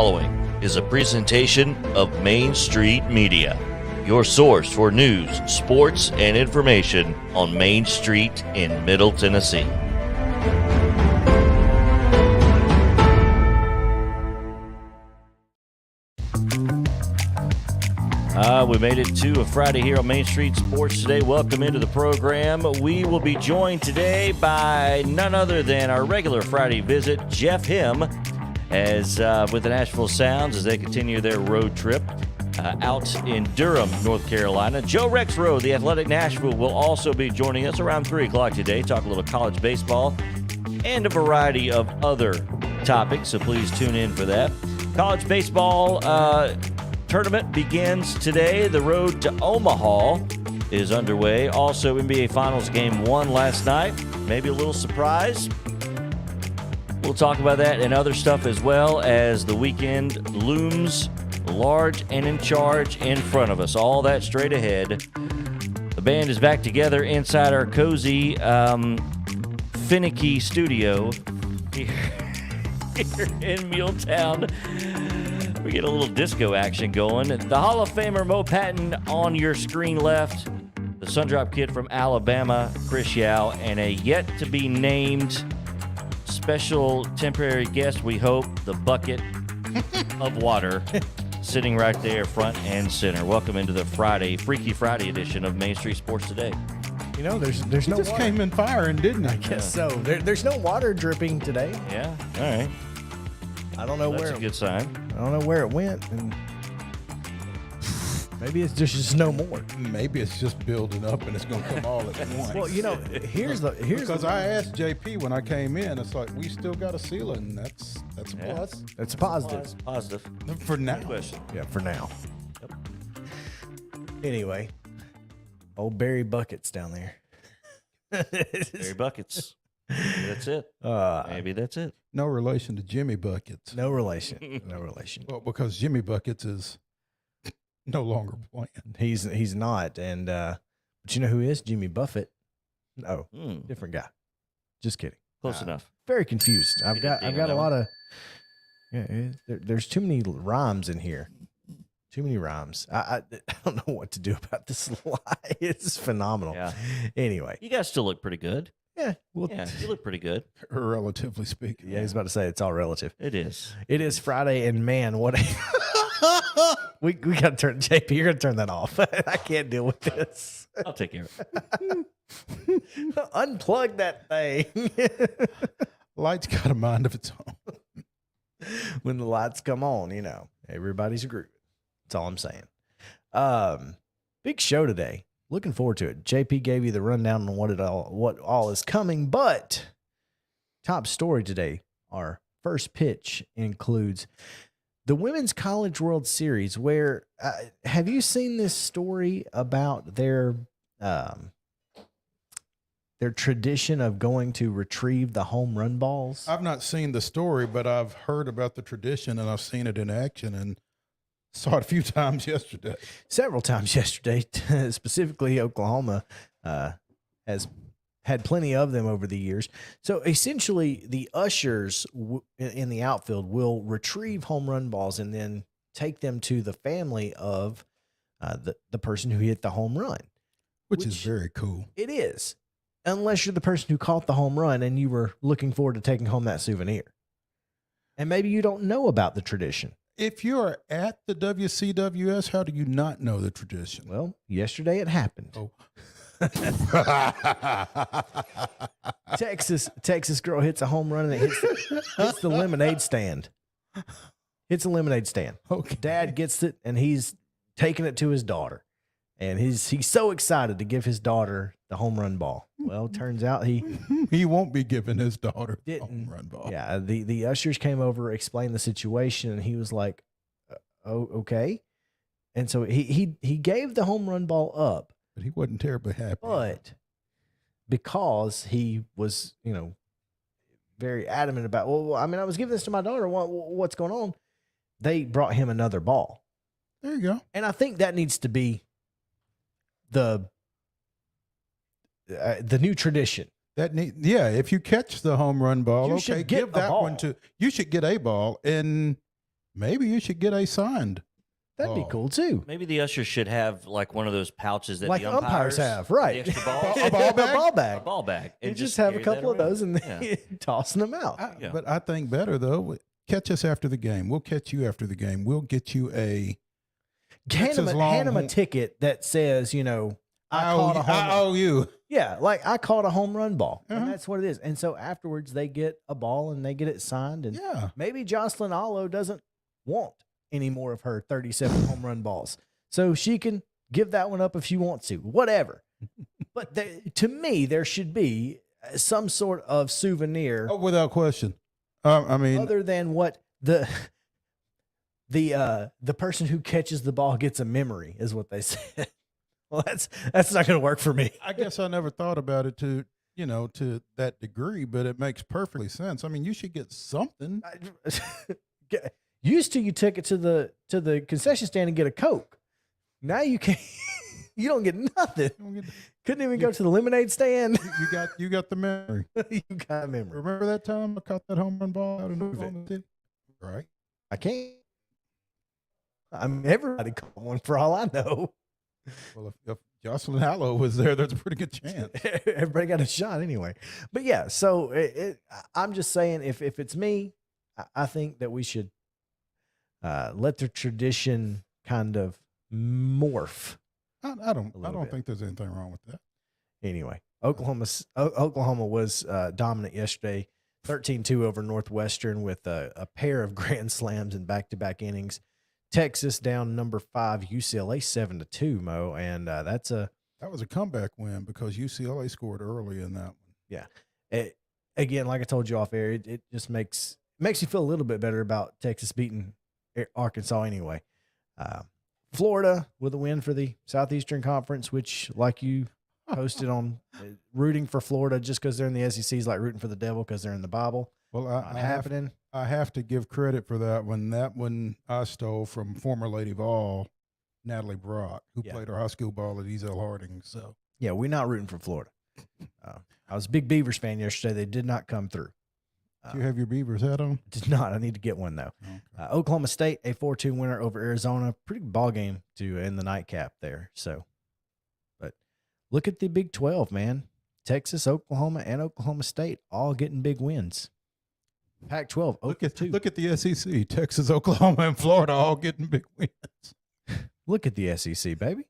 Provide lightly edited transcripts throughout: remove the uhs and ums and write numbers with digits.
following is a presentation of Main Street Media, your source for news, sports, and information on Main Street in Middle Tennessee. We made it to a Friday here on Main Street Sports Today. Welcome into the program. We will be joined today by none other than our regular Friday visit, Jeff Him, as with the Nashville Sounds as they continue their road trip out in Durham, North Carolina. Joe Rexrode, the Athletic Nashville, will also be joining us around 3 o'clock today. Talk a little college baseball and a variety of other topics, so please tune in for that. College baseball tournament begins today. The road to Omaha is underway. Also, NBA Finals Game 1 last night. Maybe a little surprise. We'll talk about that and other stuff as well as the weekend looms large and in charge in front of us. All that straight ahead. The band is back together inside our cozy, finicky studio here in Muletown. We get a little disco action going. The Hall of Famer Mo Patton on your screen left. The Sundrop Kid from Alabama, Chris Yao, and a yet-to-be-named special temporary guest, we hope, the bucket of water, sitting right there front and center. Welcome into the Freaky Friday edition of Main Street Sports Today. You know, there's no just water. Came in firing, didn't he? I guess so. There's no water dripping today. Yeah, all right. I don't know That's where. a good sign. I don't know where it went, and maybe it's just no more. Maybe it's just building up and it's going to come all at once. Well, you know, here's because I asked JP when I came in, it's like we still got a ceiling. And that's a Yeah. plus it's a positive. Positive. for now. Good question. Yeah, for now. Yep. Anyway, old Barry Buckets down there. Barry Buckets. Maybe that's it. Maybe that's it. No relation to Jimmy Buckets. No relation. No relation. Well, because Jimmy Buckets is no longer playing. He's not, and but you know who is Jimmy Buffett? No, Hmm. different guy. Just kidding. Close enough. Very confused. I've got on a that lot of there's too many rhymes in here. Too many rhymes. I don't know what to do about this lie. It's phenomenal. Yeah. Anyway, You guys still look pretty good. yeah. Well, Yeah, you look pretty good. Relatively speaking. yeah. I was about to say it's all relative. It is. It is Friday, and man, what a we got to turn JP. You're gonna turn that off. I can't deal with this. I'll take care of it. Unplug that thing. Light's got a mind of its own. When the lights come on, you know, everybody's grooving. That's all I'm saying. Big show today. Looking forward to it. JP gave you the rundown on what all is coming, but top story today, our first pitch includes the Women's College World Series, where have you seen this story about their tradition of going to retrieve the home run balls? I've not seen the story, but I've heard about the tradition and I've seen it in action and saw it a few times yesterday. Several times yesterday. Specifically, Oklahoma has had plenty of them over the years. So essentially, the ushers in the outfield will retrieve home run balls and then take them to the family of the person who hit the home run. Which is very cool. It is. Unless you're the person who caught the home run and you were looking forward to taking home that souvenir. And maybe you don't know about the tradition. If you are at the WCWS, how do you not know the tradition? Well, yesterday it happened. Oh. Texas girl hits a home run and it hits the lemonade stand. Hits a lemonade stand. Okay. Dad gets it and he's taking it to his daughter. And he's so excited to give his daughter the home run ball. Well, turns out he won't be giving his daughter the didn't. home run ball. Yeah, the ushers came over, explained the situation, and he was like, "Oh, okay." And so he gave the home run ball up, But he wasn't terribly happy. but because he was, very adamant about, well, I mean, I was giving this to my daughter. What's going on? They brought him another ball. There you go. And I think that needs to be the new tradition. If you catch the home run ball, You okay, should get give a that ball. one to. You should get a ball, and maybe you should get a signed. That'd be cool too. Maybe the ushers should have like one of those pouches that Like the umpires have, right? The extra balls. A ball bag? A ball bag. A ball bag. You And just have a carry that couple of around. those and Yeah. then tossing them out. Yeah. But I think better though. Catch us after the game. We'll catch you after the game. We'll get you a Hand them a Longhorn- ticket that says, you know, I I owe you. Yeah, like I caught a home run ball, Uh-huh. and that's what it is. And so afterwards, they get a ball and they get it signed. And Yeah. maybe Jocelyn Allo doesn't want any more of her 37 home run balls, so she can give that one up if she wants to. Whatever. But to me, there should be some sort of souvenir, Oh, without question. I mean, other than what the person who catches the ball gets a memory, is what they said. Well, that's not going to work for me. I guess I never thought about it to that degree, but it makes perfectly sense. I mean, you should get something. Used to, you took it to the concession stand and get a Coke. Now you can't. You don't get nothing. Couldn't even go to the lemonade stand. You got the memory. You got a memory. Remember that time I caught that home run ball out in Oklahoma City? Right. I can't. I mean, everybody caught one for all I know. Well, if Jocelyn Hallow was there, there's a pretty good chance. Everybody got a shot anyway. But yeah, so I'm just saying, if it's me, I think that we should let the tradition kind of morph. I don't bit. think there's anything wrong with that. Anyway, Oklahoma was dominant yesterday, 13-2 over Northwestern with a pair of grand slams in back-to-back innings. Texas down number 5, UCLA 7-2, Mo, and that was a comeback win because UCLA scored early in that one. Yeah. Again, like I told you off air, it just makes you feel a little bit better about Texas beating Arkansas anyway. Florida with a win for the Southeastern Conference, which, like you posted on, rooting for Florida just because they're in the SEC is like rooting for the devil because they're in the Bible. Well, I have to give credit for that one. That one I stole from former Lady Vol, Natalie Brock, who played her high school ball at Ezel Harding. So yeah, we're not rooting for Florida. I was a big Beavers fan yesterday. They did not come through. Do you have your Beavers hat on? Did not. I need to get one though. Okay. Oklahoma State, a 4-2 winner over Arizona. Pretty good ball game to end the nightcap there. So, but look at the Big 12, man. Texas, Oklahoma, and Oklahoma State all getting big wins. Pac-12, Look at the SEC. Texas, Oklahoma, and Florida all getting big wins. Look at the SEC, baby.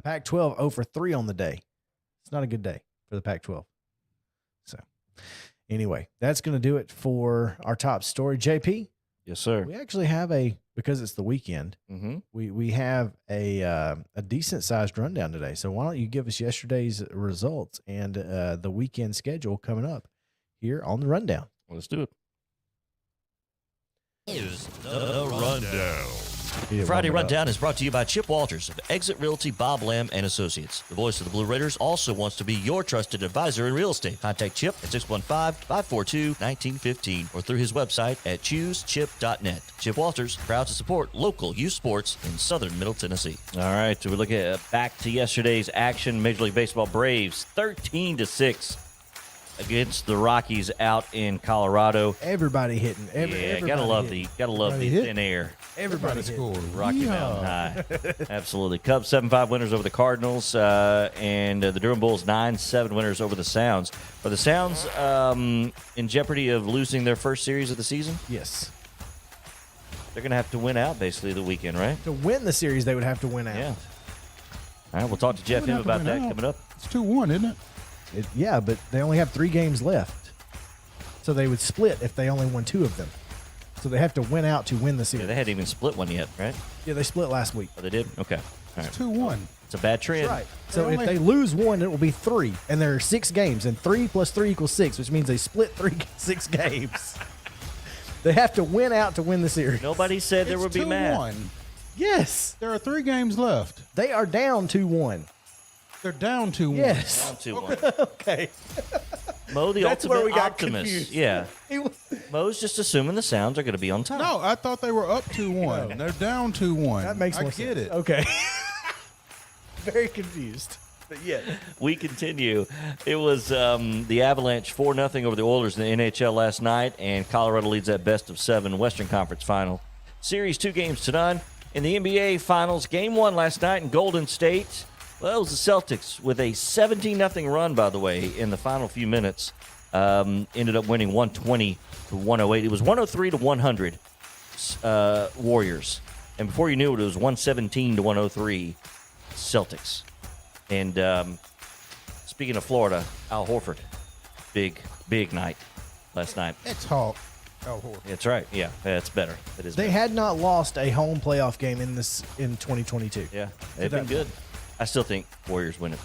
Pac-12 0-3 on the day. It's not a good day for the Pac-12. So, anyway, that's going to do it for our top story. JP? Yes, sir. We actually have because it's the weekend, we have a decent-sized rundown today. So why don't you give us yesterday's results and the weekend schedule coming up here on the rundown? Well, let's do it. Here's the rundown. Friday Rundown is brought to you by Chip Walters of Exit Realty, Bob Lamb and Associates. The voice of the Blue Raiders also wants to be your trusted advisor in real estate. Contact Chip at 615-542-1915 or through his website at choosechip.net. Chip Walters, proud to support local youth sports in southern Middle Tennessee. All right, so we look at back to yesterday's action. Major League Baseball Braves 13-6 against the Rockies out in Colorado. Everybody hitting. Gotta love the thin air. Everybody scored. Rocky Mountain High. Absolutely. Cubs 7-5 winners over the Cardinals, and the Durham Bulls 9-7 winners over the Sounds. Are the Sounds in jeopardy of losing their first series of the season? Yes. They're going to have to win out basically the weekend, right? To win the series, they would have to win out. Yeah. All right, we'll talk to Jeff Him about that coming up. It's 2-1, isn't it? Yeah, but they only have 3 games left. So they would split if they only won 2 of them. So they have to win out to win the series. Yeah, they hadn't even split one yet, right? Yeah, they split last week. Oh, they did? Okay. All right. It's 2-1. It's a bad trend. That's right. So if they lose 1, it will be 3. And there are 6 games. And 3 plus 3 equals 6, which means they split 6 games. They have to win out to win the series. Nobody said there would be math. 2-1. Yes. There are 3 games left. They are down 2-1. They're down 2-1. Yes. Down 2-1. Okay. Mo, the That's ultimate where we got optimist. confused. Yeah. Mo's just assuming the Sounds are going to be on time. No, I thought they were up 2-1. They're down 2-1. That makes more I sense. get it. Okay. Very confused. But yeah. We continue. It was the Avalanche 4-0 over the Oilers in the NHL last night, and Colorado leads that best-of-7 Western Conference final. Series 2 games to none. In the NBA Finals, Game 1 last night in Golden State. Well, it was the Celtics with a 17-0 run, by the way, in the final few minutes. Ended up winning 120-108. It was 103-100 Warriors. And before you knew it, it was 117-103 Celtics. And speaking of Florida, Al Horford, big night last night. Ex-Hawk Al Horford. That's right. Yeah, that's better. It is. They better. had not lost a home playoff game in 2022. Yeah, they've been good. I still think Warriors win it.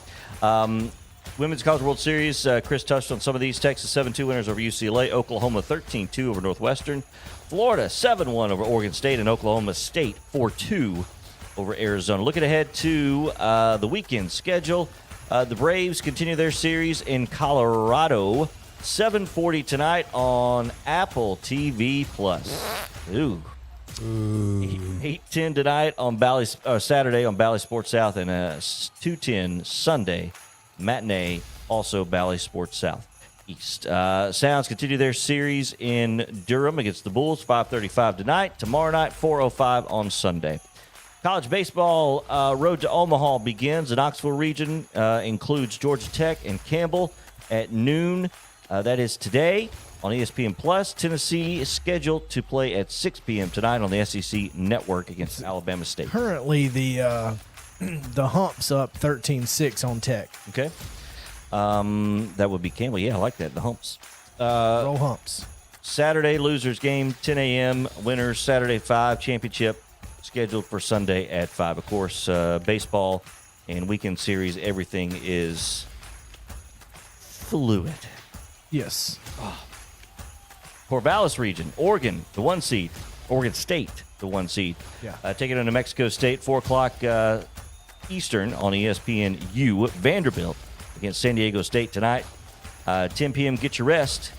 Women's College World Series, Chris touched on some of these. Texas 7-2 winners over UCLA. Oklahoma 13-2 over Northwestern. Florida 7-1 over Oregon State. And Oklahoma State 4-2 over Arizona. Looking ahead to the weekend schedule, the Braves continue their series in Colorado. 7:40 tonight on Apple TV+. Ooh. 8:10 tonight on Saturday on Bally Sports South, and 2:10 Sunday matinee, also Bally Sports South East. Sounds continue their series in Durham against the Bulls, 5:35 tonight. Tomorrow night, 4:05 on Sunday. College baseball road to Omaha begins. The Knoxville region includes Georgia Tech and Campbell at noon. That is today on ESPN Plus. Tennessee is scheduled to play at 6 p.m. tonight on the SEC Network against Alabama State. Currently, the Hump's up 13-6 on Tech. Okay. That would be Campbell. Yeah, I like that. The Humps. Roll Humps. Saturday, losers game, 10 a.m. Winners, Saturday, 5. Championship scheduled for Sunday at 5. Of course, baseball and weekend series, everything is fluid. Yes. Corvallis region, Oregon, the 1 seed. Oregon State, the 1 seed. Yeah. Taking on New Mexico State, 4 o'clock Eastern on ESPNU. Vanderbilt against San Diego State tonight. 10 p.m. Get your rest.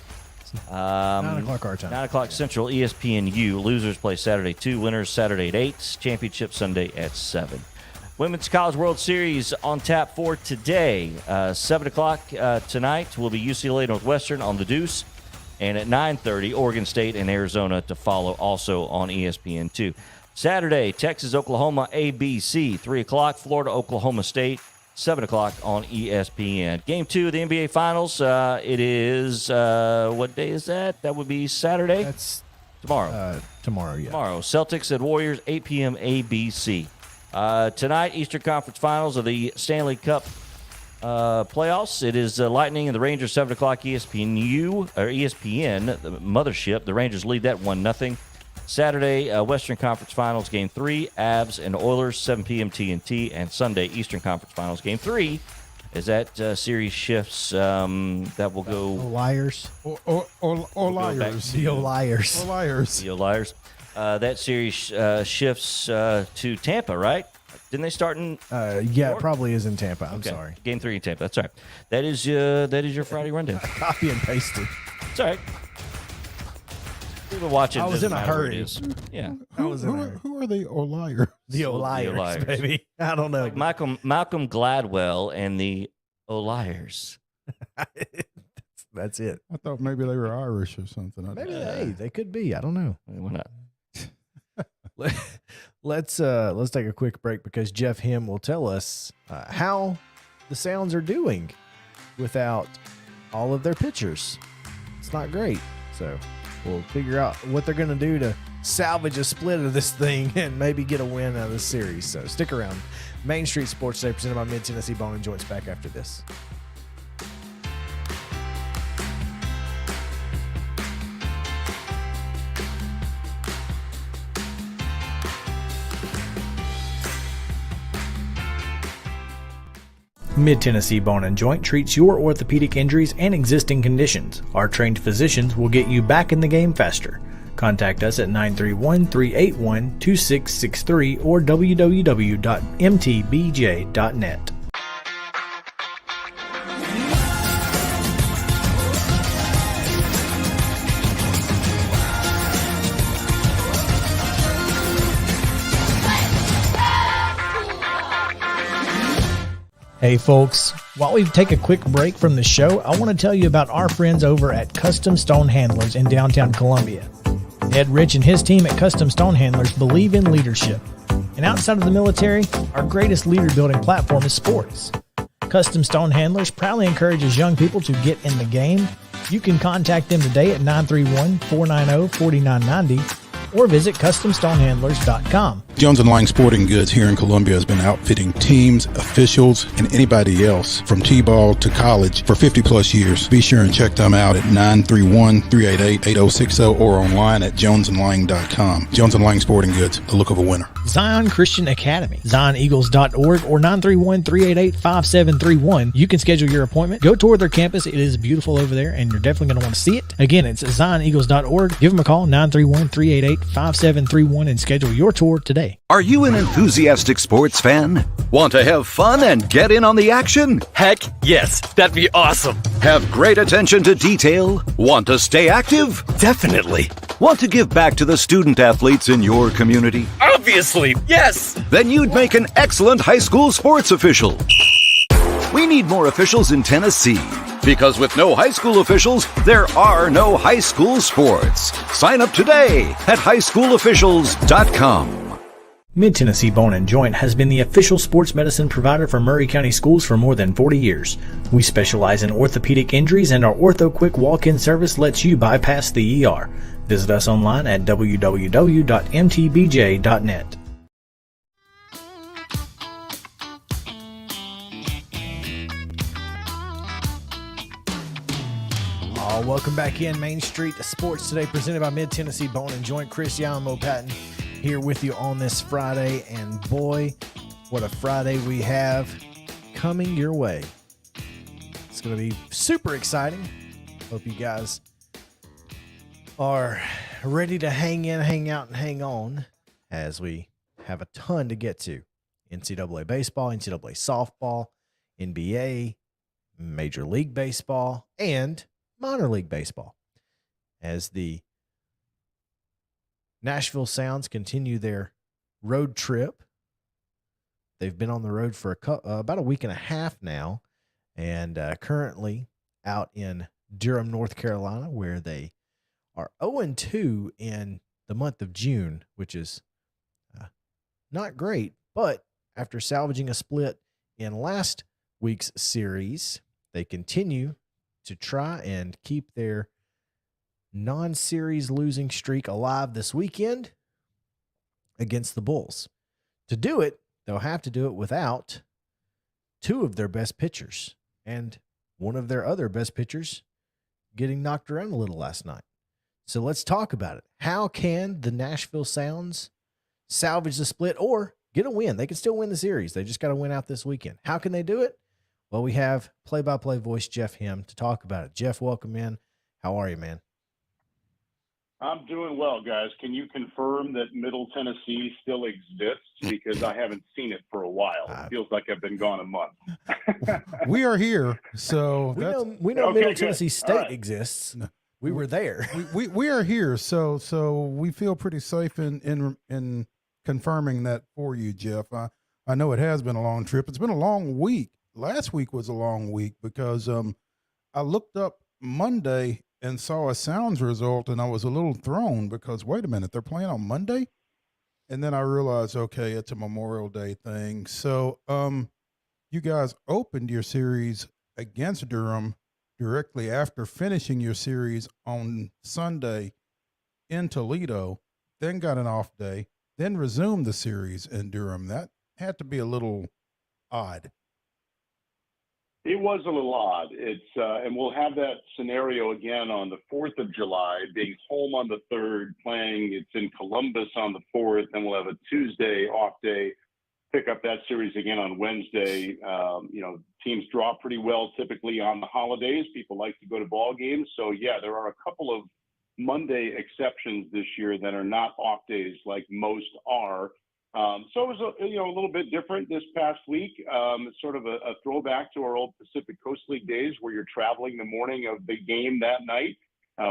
9 o'clock our time. 9 o'clock Central, ESPNU. Losers play Saturday 2. Winners Saturday at 8. Championship Sunday at 7. Women's College World Series on tap for today. 7 o'clock tonight will be UCLA Northwestern on the Deuce. And at 9:30, Oregon State and Arizona to follow, also on ESPN2. Saturday, Texas, Oklahoma, ABC. 3 o'clock, Florida, Oklahoma State. 7 o'clock on ESPN. Game 2 of the NBA Finals. It is, what day is that? That would be Saturday? That's tomorrow. Tomorrow, yeah. Tomorrow. Celtics at Warriors, 8 p.m. ABC. Tonight, Eastern Conference Finals of the Stanley Cup playoffs. It is Lightning and the Rangers, 7 o'clock ESPN, the mothership. The Rangers lead that 1-0. Saturday, Western Conference Finals, Game 3, Avs and Oilers, 7 p.m. TNT. And Sunday, Eastern Conference Finals, Game 3, as that series shifts. That will go... Liars. Or The liars. Liars. Or liars. The Liars. That series shifts to Tampa, right? Didn't they start in... Yeah, it probably is in Tampa. I'm Okay. sorry. Game 3 in Tampa. That's right. That is your Friday rundown. Copy and pasted. It's all right. People watching. I was doesn't in a matter what it hurry. is. Yeah. I was in a hurry. Who are they or liars? The Liars, Liars. baby. I don't know. Malcolm Gladwell and the Liars. That's it. I thought maybe they were Irish or something. Maybe they could be. I don't know. Why not? Let's take a quick break because Jeff Him will tell us how the Sounds are doing without all of their pitchers. It's not great. So we'll figure out what they're going to do to salvage a split of this thing and maybe get a win out of this series. So stick around. Main Street Sports Day presented by Mid-Tennessee Bone and Joints back after this. Mid-Tennessee Bone and Joint treats your orthopedic injuries and existing conditions. Our trained physicians will get you back in the game faster. Contact us at 931-381-2663 or www.mtbj.net. Hey folks, while we take a quick break from the show, I want to tell you about our friends over at Custom Stone Handlers in downtown Columbia. Ed Rich and his team at Custom Stone Handlers believe in leadership. And outside of the military, our greatest leader building platform is sports. Custom Stone Handlers proudly encourages young people to get in the game. You can contact them today at 931-490-4990 or visit CustomStonehandlers.com. Jones and Lang Sporting Goods here in Columbia has been outfitting teams, officials, and anybody else from T-ball to college for 50 plus years. Be sure and check them out at 931-388-8060 or online at jonesandlang.com. Jones and Lang Sporting Goods, the look of a winner. Zion Christian Academy, ZionEagles.org or 931-388-5731. You can schedule your appointment. Go tour their campus. It is beautiful over there, and you're definitely going to want to see it. Again, it's ZionEagles.org. Give them a call, 931-388-5731, and schedule your tour today. Are you an enthusiastic sports fan? Want to have fun and get in on the action? Heck, yes. That'd be awesome. Have great attention to detail? Want to stay active? Definitely. Want to give back to the student athletes in your community? Obviously, yes. Then you'd make an excellent high school sports official. We need more officials in Tennessee, because with no high school officials, there are no high school sports. Sign up today at highschoolofficials.com. Mid-Tennessee Bone & Joint has been the official sports medicine provider for Maury County Schools for more than 40 years. We specialize in orthopedic injuries, and our Ortho Quick walk-in service lets you bypass the ER. Visit us online at www.mtbj.net. Welcome back in Main Street Sports Today, presented by Mid-Tennessee Bone & Joint. Chris Yalamo Patton here with you on this Friday, and boy, what a Friday we have coming your way. It's going to be super exciting. Hope you guys are ready to hang in, hang out, and hang on as we have a ton to get to. NCAA baseball, NCAA softball, NBA, Major League Baseball, and minor league baseball, as the Nashville Sounds continue their road trip. They've been on the road for about a week and a half now, and currently out in Durham, North Carolina, where they are 0-2 in the month of June, which is not great. But after salvaging a split in last week's series, they continue to try and keep their non-series losing streak alive this weekend against the Bulls. To do it, they'll have to do it without two of their best pitchers and one of their other best pitchers getting knocked around a little last night. So let's talk about it. How can the Nashville Sounds salvage the split or get a win? They can still win the series. They just got to win out this weekend. How can they do it? Well, we have play-by-play voice Jeff Him to talk about it. Jeff, welcome in. How are you, man? I'm doing well, guys. Can you confirm that Middle Tennessee still exists? Because I haven't seen it for a while. It feels like I've been gone a month. We are here, so we know Okay, Middle good. Tennessee State All right. exists. We were there. we are here, so we feel pretty safe in confirming that for you, Jeff. I know it has been a long trip. It's been a long week. Last week was a long week because I looked up Monday and saw a Sounds result, and I was a little thrown because, wait a minute, they're playing on Monday? And then I realized, okay, it's a Memorial Day thing. So you guys opened your series against Durham directly after finishing your series on Sunday in Toledo, then got an off day, then resumed the series in Durham. That had to be a little odd. It was a little odd. And we'll have that scenario again on the 4th of July, being home on the 3rd, playing. It's in Columbus on the 4th, and we'll have a Tuesday off day, pick up that series again on Wednesday. Teams draw pretty well typically on the holidays. People like to go to ball games. So, yeah, there are a couple of Monday exceptions this year that are not off days like most are. So it was a little bit different this past week. It's sort of a throwback to our old Pacific Coast League days where you're traveling the morning of the game that night.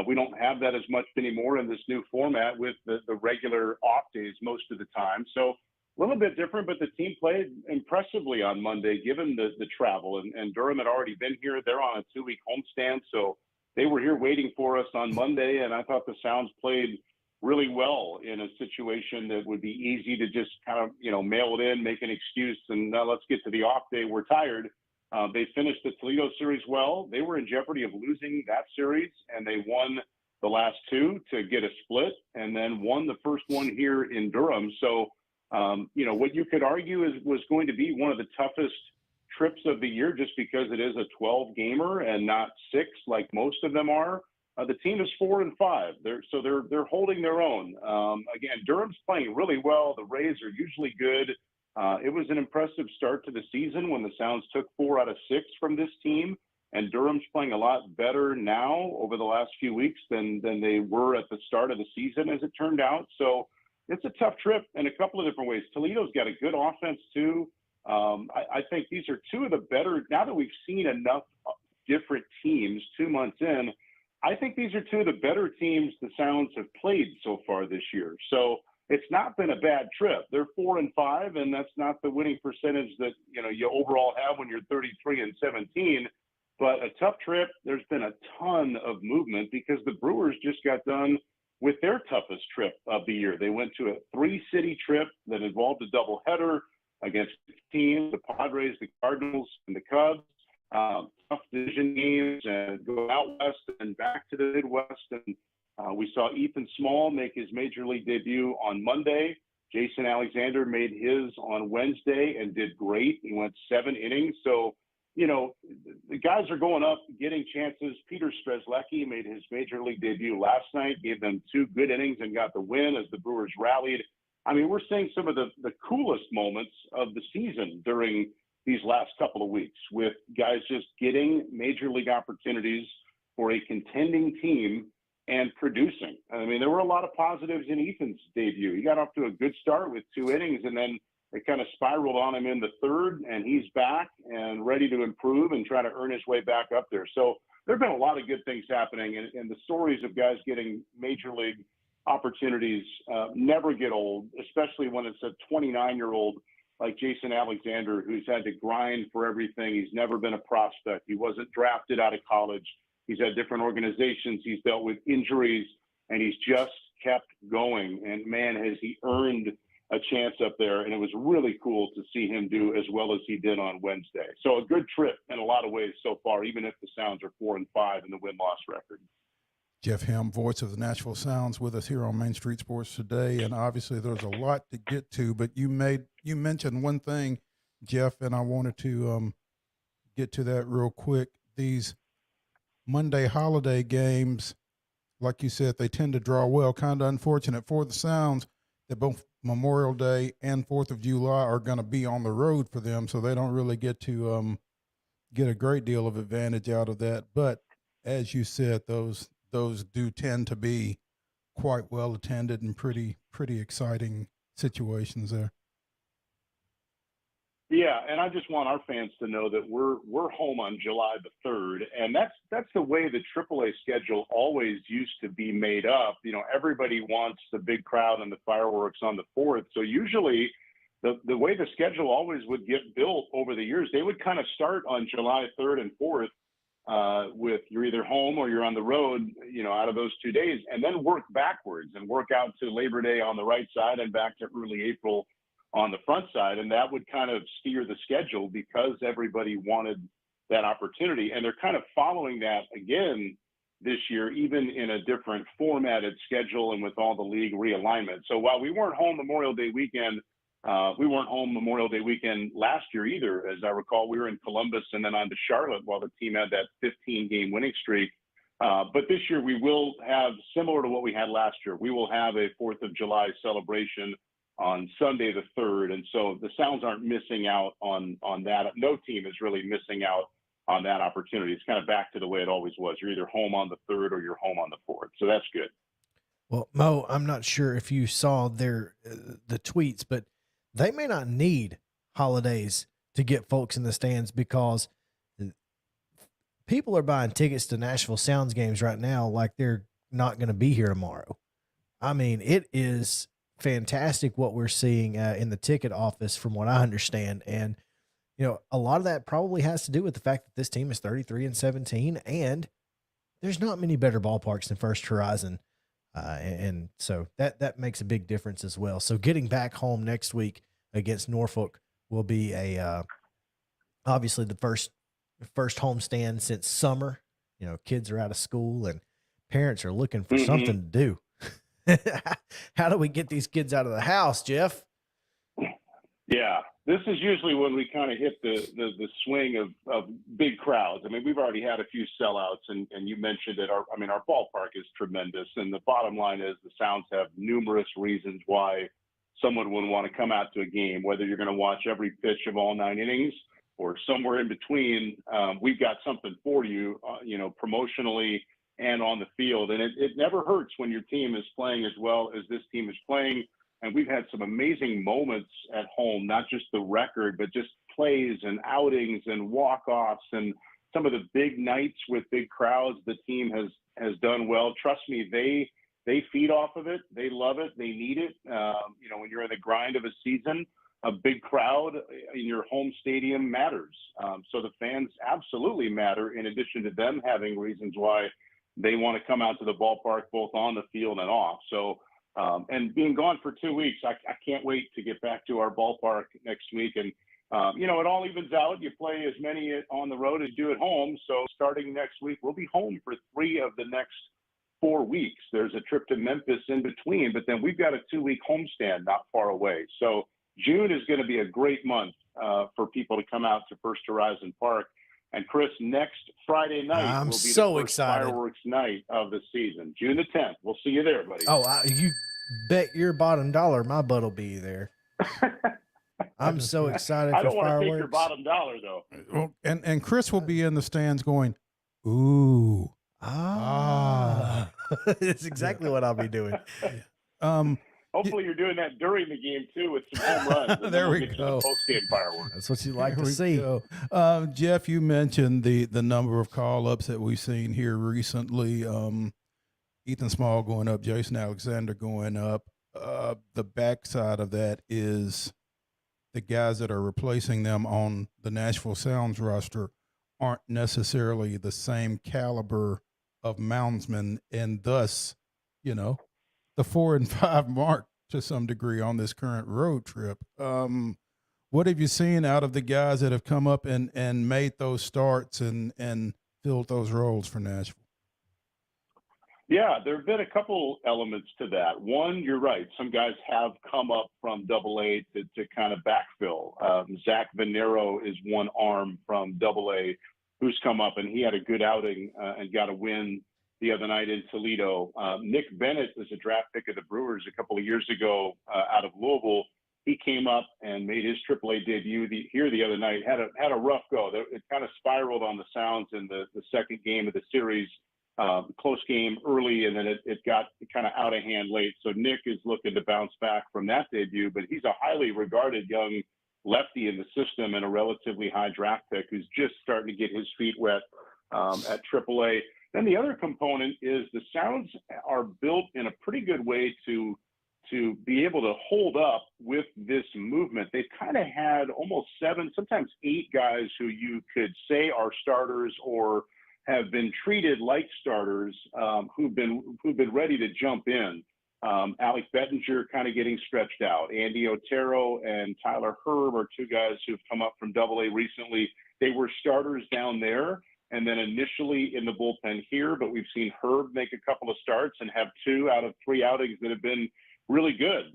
We don't have that as much anymore in this new format with the regular off days most of the time. So a little bit different, but the team played impressively on Monday given the travel. And Durham had already been here. They're on a 2-week homestand, so they were here waiting for us on Monday, and I thought the Sounds played really well in a situation that would be easy to just kind of, mail it in, make an excuse, and let's get to the off day. We're tired. They finished the Toledo series well. They were in jeopardy of losing that series, and they won the last two to get a split, and then won the first one here in Durham. So, what you could argue was going to be one of the toughest trips of the year, just because it is a 12-gamer and not 6 like most of them are. The team is 4-5. They're holding their own. Again, Durham's playing really well. The Rays are usually good. It was an impressive start to the season when the Sounds took 4 out of 6 from this team, and Durham's playing a lot better now over the last few weeks than they were at the start of the season, as it turned out. So it's a tough trip in a couple of different ways. Toledo's got a good offense too. I think these are two of the better, now that we've seen enough different teams 2 months in, I think these are two of the better teams the Sounds have played so far this year. So it's not been a bad trip. They're 4-5, and that's not the winning percentage that you overall have when you're 33-17. But a tough trip. There's been a ton of movement because the Brewers just got done with their toughest trip of the year. They went to a 3-city trip that involved a doubleheader against teams, the Padres, the Cardinals, and the Cubs. Tough division games, and go out west and back to the Midwest. And we saw Ethan Small make his major league debut on Monday. Jason Alexander made his on Wednesday and did great. He went 7 innings. So, the guys are going up, getting chances. Peter Strzelecki made his major league debut last night, gave them 2 good innings and got the win as the Brewers rallied. I mean, we're seeing some of the coolest moments of the season during these last couple of weeks, with guys just getting major league opportunities for a contending team and producing. I mean, there were a lot of positives in Ethan's debut. He got off to a good start with 2 innings, and then it kind of spiraled on him in the 3rd, and he's back and ready to improve and try to earn his way back up there. So there have been a lot of good things happening, and the stories of guys getting major league opportunities never get old, especially when it's a 29-year-old like Jason Alexander, who's had to grind for everything. He's never been a prospect. He wasn't drafted out of college. He's had different organizations. He's dealt with injuries, and he's just kept going. And man, has he earned a chance up there. And it was really cool to see him do as well as he did on Wednesday. So a good trip in a lot of ways so far, even if the Sounds are 4-5 in the win-loss record. Jeff Hem, voice of the Nashville Sounds, with us here on Main Street Sports today. And obviously there's a lot to get to, but you mentioned one thing, Jeff, and I wanted to get to that real quick. These Monday holiday games, like you said, they tend to draw well. Kind of unfortunate for the Sounds that both Memorial Day and 4th of July are going to be on the road for them, so they don't really get to get a great deal of advantage out of that. But as you said, those do tend to be quite well attended and pretty exciting situations there. Yeah, and I just want our fans to know that we're home on July the 3rd, and that's the way the AAA schedule always used to be made up. Everybody wants the big crowd and the fireworks on the 4th. So usually the way the schedule always would get built over the years, they would kind of start on July 3rd and 4th with you're either home or you're on the road, out of those 2 days, and then work backwards and work out to Labor Day on the right side and back to early April on the front side. And that would kind of steer the schedule because everybody wanted that opportunity. And they're kind of following that again this year, even in a different formatted schedule and with all the league realignment. So while we weren't home Memorial Day weekend last year either. As I recall, we were in Columbus and then on to Charlotte while the team had that 15-game winning streak. But this year we will have, similar to what we had last year, we will have a 4th of July celebration on Sunday the 3rd. And so the Sounds aren't missing out on that. No team is really missing out on that opportunity. It's kind of back to the way it always was. You're either home on the 3rd or you're home on the 4th. So that's good. Well, Mo, I'm not sure if you saw the tweets, but they may not need holidays to get folks in the stands because people are buying tickets to Nashville Sounds games right now like they're not going to be here tomorrow. I mean, it is fantastic what we're seeing in the ticket office from what I understand. And, a lot of that probably has to do with the fact that this team is 33-17 and there's not many better ballparks than First Horizon. And so that makes a big difference as well. So getting back home next week against Norfolk will be obviously the first homestand since summer. You know, kids are out of school and parents are looking for something to do. How do we get these kids out of the house, Jeff? Yeah, this is usually when we kind of hit the swing of big crowds. I mean, we've already had a few sellouts, and you mentioned it. Our ballpark is tremendous, and the bottom line is the Sounds have numerous reasons why someone would want to come out to a game, whether you're going to watch every pitch of all 9 innings or somewhere in between. We've got something for you, promotionally and on the field. And it never hurts when your team is playing as well as this team is playing. And we've had some amazing moments at home, not just the record, but just plays and outings and walk-offs and some of the big nights with big crowds. The team has done well. Trust me, they feed off of it. They love it. They need it. When you're in the grind of a season, a big crowd in your home stadium matters. So the fans absolutely matter, in addition to them having reasons why they want to come out to the ballpark, both on the field and off. So, and being gone for 2 weeks, I can't wait to get back to our ballpark next week. And, it all evens out. You play as many on the road as you do at home. So starting next week, we'll be home for 3 of the next 4 weeks. There's a trip to Memphis in between, but then we've got a 2-week homestand not far away. So June is going to be a great month for people to come out to First Horizon Park. And Chris, next Friday night I'm will be so the first excited. fireworks night of the season, June the 10th. We'll see you there, buddy. Oh, you bet your bottom dollar my butt will be there. I'm so excited I for don't want to fireworks. take your bottom dollar, though. Well, and Chris will be in the stands going, ooh. It's exactly what I'll be doing. Hopefully you're doing that during the game, too, with some home runs. There we go. Post-game fireworks. That's what you like There to we see. go. Jeff, you mentioned the number of call-ups that we've seen here recently. Ethan Small going up, Jason Alexander going up. The backside of that is the guys that are replacing them on the Nashville Sounds roster aren't necessarily the same caliber of moundsmen, and thus, the 4 and 5 mark to some degree on this current road trip. What have you seen out of the guys that have come up and made those starts and filled those roles for Nashville? Yeah, there have been a couple elements to that. One, you're right. Some guys have come up from AA to kind of backfill. Zach Venero is one arm from AA who's come up, and he had a good outing and got a win the other night in Toledo. Nick Bennett was a draft pick of the Brewers a couple of years ago out of Louisville. He came up and made his AAA debut here the other night. Had a rough go. It kind of spiraled on the Sounds in the second game of the series. Close game early, and then it got kind of out of hand late. So Nick is looking to bounce back from that debut, but he's a highly regarded young lefty in the system and a relatively high draft pick who's just starting to get his feet wet at AAA. Then the other component is the Sounds are built in a pretty good way to be able to hold up with this movement. They've kind of had almost 7, sometimes 8 guys who you could say are starters or have been treated like starters, who've been ready to jump in. Alec Bettinger kind of getting stretched out. Andy Otero and Tyler Herb are 2 guys who've come up from AA recently. They were starters down there and then initially in the bullpen here, but we've seen Herb make a couple of starts and have 2 out of 3 outings that have been really good.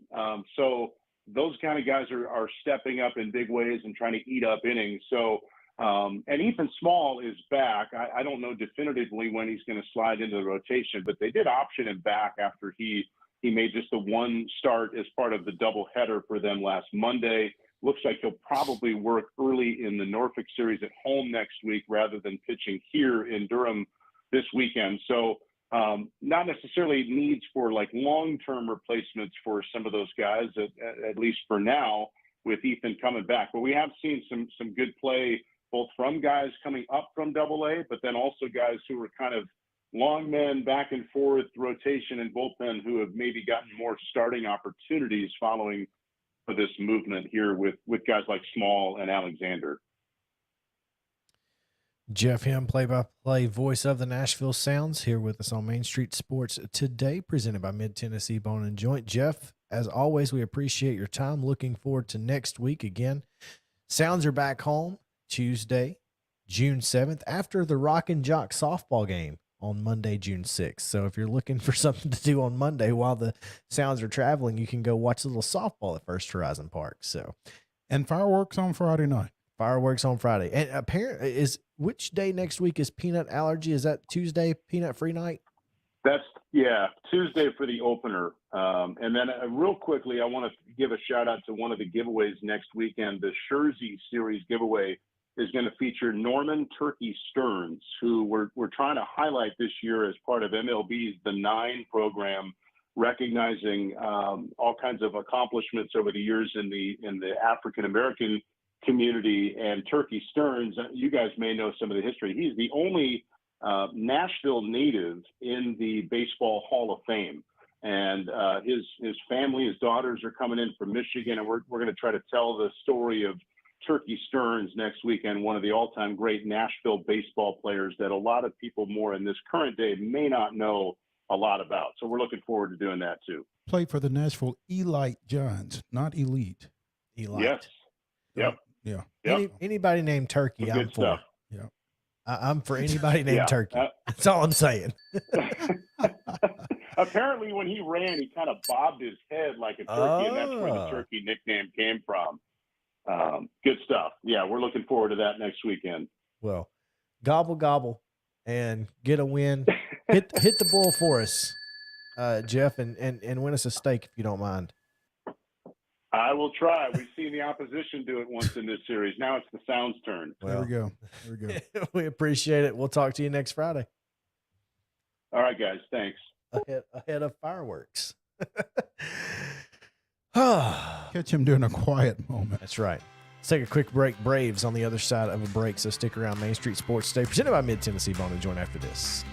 So those kind of guys are stepping up in big ways and trying to eat up innings. So and Ethan Small is back. I don't know definitively when he's going to slide into the rotation, but they did option him back after he made just the 1 start as part of the doubleheader for them last Monday. Looks like he'll probably work early in the Norfolk series at home next week rather than pitching here in Durham this weekend. So not necessarily needs for like long-term replacements for some of those guys, at least for now, with Ethan coming back. But we have seen some good play both from guys coming up from AA, but then also guys who were kind of long men back and forth rotation and bullpen who have maybe gotten more starting opportunities following this movement here with guys like Small and Alexander. Jeff Him, play-by-play voice of the Nashville Sounds, here with us on Main Street Sports today, presented by Mid-Tennessee Bone and Joint. Jeff, as always, we appreciate your time. Looking forward to next week again. Sounds are back home Tuesday, June 7th, after the Rock and Jock softball game on Monday, June 6th. So if you're looking for something to do on Monday while the Sounds are traveling, you can go watch a little softball at First Horizon Park. And fireworks on Friday night. Fireworks on Friday. And apparently, which day next week is peanut allergy? Is that Tuesday, peanut free night? That's Tuesday for the opener. And then real quickly, I want to give a shout out to one of the giveaways next weekend. The Jersey Series giveaway is going to feature Norman Turkey Stearns, who we're trying to highlight this year as part of MLB's The Nine program, recognizing all kinds of accomplishments over the years in the African American community. And Turkey Stearns, you guys may know some of the history. He's the only Nashville native in the Baseball Hall of Fame. And his family, his daughters are coming in from Michigan, and we're going to try to tell the story of Turkey Stearns next weekend, one of the all-time great Nashville baseball players that a lot of people more in this current day may not know a lot about. So we're looking forward to doing that too. Played for the Nashville Elite Giants, not Elite. Elite. Yes. Yep. Yeah. Yep. Anybody named Turkey, Good I'm for. stuff. Yeah. I'm for anybody named Yeah. Turkey. That's all I'm saying. Apparently, when he ran, he kind of bobbed his head like a turkey, and that's where the turkey nickname came from. Good stuff. Yeah, we're looking forward to that next weekend. Well, gobble, gobble, and get a win. hit the bull for us, Jeff, and win us a steak if you don't mind. I will try. We've seen the opposition do it once in this series. Now it's the Sounds' turn. There we go. We appreciate it. We'll talk to you next Friday. All right, guys. Thanks. Ahead of fireworks. Catch him during a quiet moment. That's right. Let's take a quick break. Braves on the other side of a break, so stick around. Main Street Sports Today, presented by Mid-Tennessee Bone and Joint after this.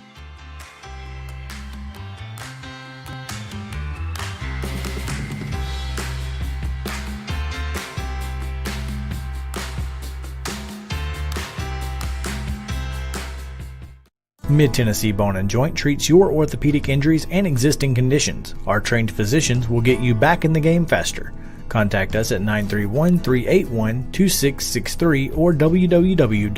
Mid-Tennessee Bone and Joint treats your orthopedic injuries and existing conditions. Our trained physicians will get you back in the game faster. Contact us at 931-381-2663 or www.mtbj.net.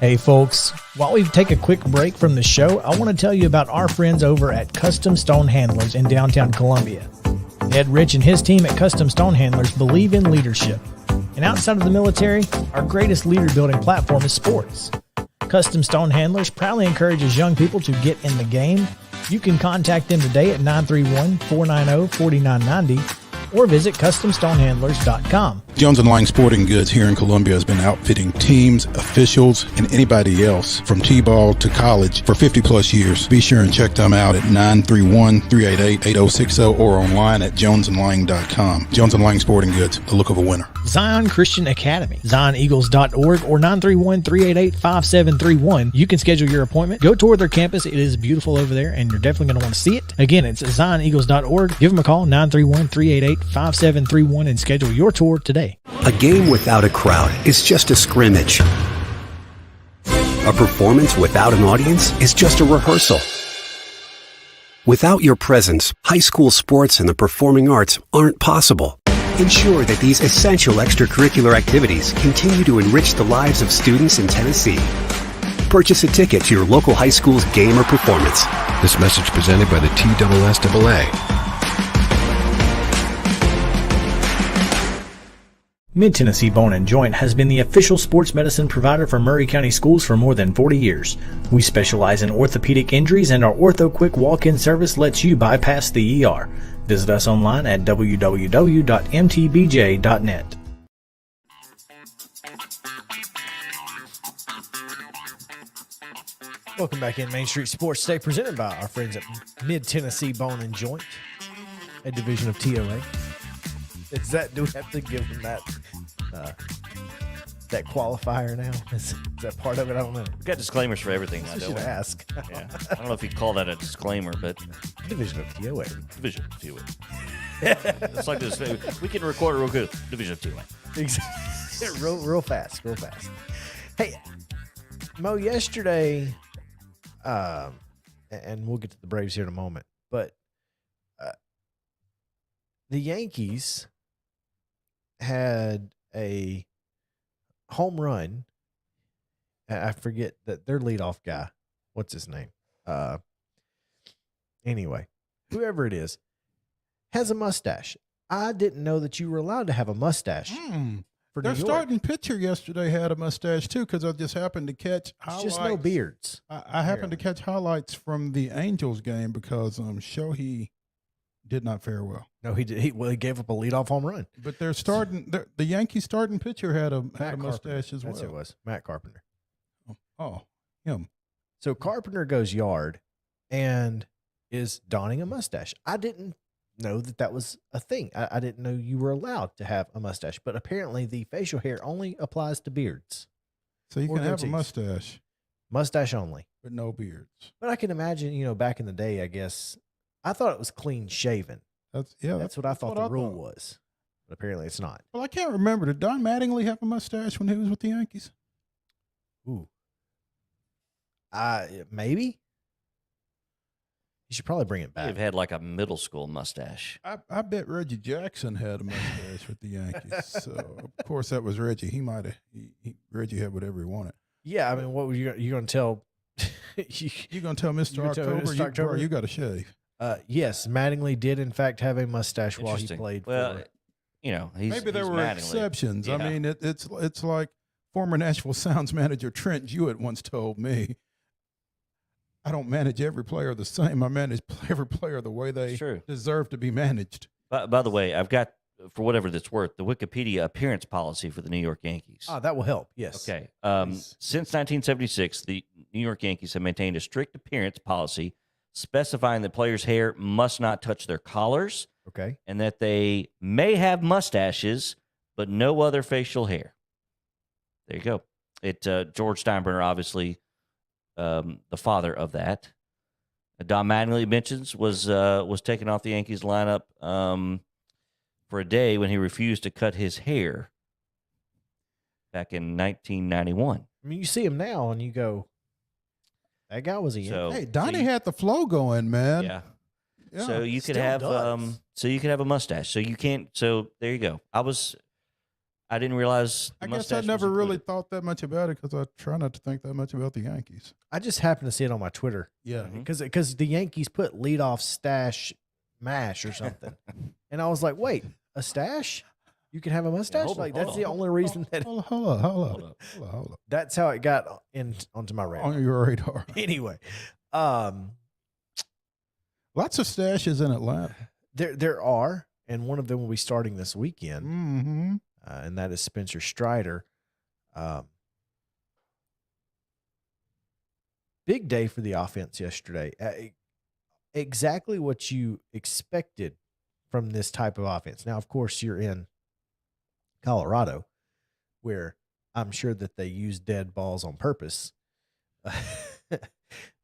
Hey folks, while we take a quick break from the show, I want to tell you about our friends over at Custom Stone Handlers in downtown Columbia. Ed Rich and his team at Custom Stone Handlers believe in leadership. And outside of the military, our greatest leader building platform is sports. Custom Stone Handlers proudly encourages young people to get in the game. You can contact them today at 931-490-4990 or visit CustomStonehandlers.com. Jones & Lang Sporting Goods here in Columbia has been outfitting teams, officials, and anybody else from T-ball to college for 50-plus years. Be sure and check them out at 931-388-8060 or online at jonesandlang.com. Jones & Lang Sporting Goods, the look of a winner. Zion Christian Academy, ZionEagles.org or 931-388-5731. You can schedule your appointment. Go tour their campus. It is beautiful over there, and you're definitely going to want to see it. Again, it's ZionEagles.org. Give them a call, 931-388-5731, and schedule your tour today. A game without a crowd is just a scrimmage. A performance without an audience is just a rehearsal. Without your presence, high school sports and the performing arts aren't possible. Ensure that these essential extracurricular activities continue to enrich the lives of students in Tennessee. Purchase a ticket to your local high school's game or performance. This message presented by the TSSAA. Mid-Tennessee Bone and Joint has been the official sports medicine provider for Maury County Schools for more than 40 years. We specialize in orthopedic injuries, and our Ortho Quick walk-in service lets you bypass the ER. Visit us online at www.mtbj.net. Welcome back in Main Street Sports Today, presented by our friends at Mid-Tennessee Bone and Joint, a division of TOA. Do we have to give them that that qualifier now? Is that part of it? I don't know. We got disclaimers for everything now, I don't should we? ask. Yeah. I don't know if you call that a disclaimer, but Division of TOA. division of TOA. It's like this. We can record it real good. Division of TOA. Exactly. real fast. Hey, Mo, yesterday, and we'll get to the Braves here in a moment, but the Yankees had a home run. I forget that their leadoff guy. What's his name? Anyway, whoever it is has a mustache. I didn't know that you were allowed to have a mustache. For Their New York. starting pitcher yesterday had a mustache too, because I just happened to catch highlights. It's just no beards. I happened to catch highlights from the Angels game because Shohei did not fare well. No, he did. He gave up a leadoff home run. But they're starting. The Yankees starting pitcher had a Matt mustache Carpenter. as well. That's who it was. Matt Carpenter. Oh, him. So Carpenter goes yard and is donning a mustache. I didn't know that was a thing. I didn't know you were allowed to have a mustache, but apparently the facial hair only applies to beards. So you Or can have a goatees. mustache, Mustache only. but no beards. But I can imagine, back in the day, I guess, I thought it was clean shaven. That's what I thought the rule was. But apparently it's not. Well, I can't remember. Did Don Mattingly have a mustache when he was with the Yankees? Ooh. Maybe. You should probably bring it back. They've had like a middle school mustache. I bet Reggie Jackson had a mustache with the Yankees. So of course that was Reggie. He might have. Reggie had whatever he wanted. Yeah, I mean, what were you going to tell? You gonna tell Mr. gonna tell October? Mr. October? You got to shave. Yes, Mattingly did in fact have a mustache while he Interesting. played. Well, for, he's Maybe there he's were Mattingly. exceptions. Yeah. I mean, it's like former Nashville Sounds manager Trent Jewett once told me, I don't manage every player the same. I manage every player the way they deserve to be managed. By the way, I've got, for whatever that's worth, the Wikipedia appearance policy for the New York Yankees. that will help. Yes. Okay. Since 1976, the New York Yankees have maintained a strict appearance policy specifying that players' hair must not touch their collars. Okay. And that they may have mustaches, but no other facial hair. There you go. George Steinbrenner, obviously, the father of that. Don Mattingly mentions was taken off the Yankees lineup for a day when he refused to cut his hair back in 1991. I mean, you see him now and you go, that guy was a Yankee. Hey, Donnie had the flow going, man. Yeah. Yeah, So you could still have does. a mustache. So you can't. So there you go. I didn't realize. I guess I never really thought that much about it because I try not to think that much about the Yankees. I just happened to see it on my Twitter. Yeah. Because the Yankees put leadoff stash mash or something. And I was like, wait, a stash? You can have a mustache? hold that's on. the only reason that Hold up. that's how it got onto my radar. On your radar. Anyway, Lots of stashes in Atlanta. there are, and one of them will be starting this weekend, Mm-hmm. and that is Spencer Strider. Big day for the offense yesterday. Exactly what you expected from this type of offense. Now, of course, you're in Colorado, where I'm sure that they use dead balls on purpose.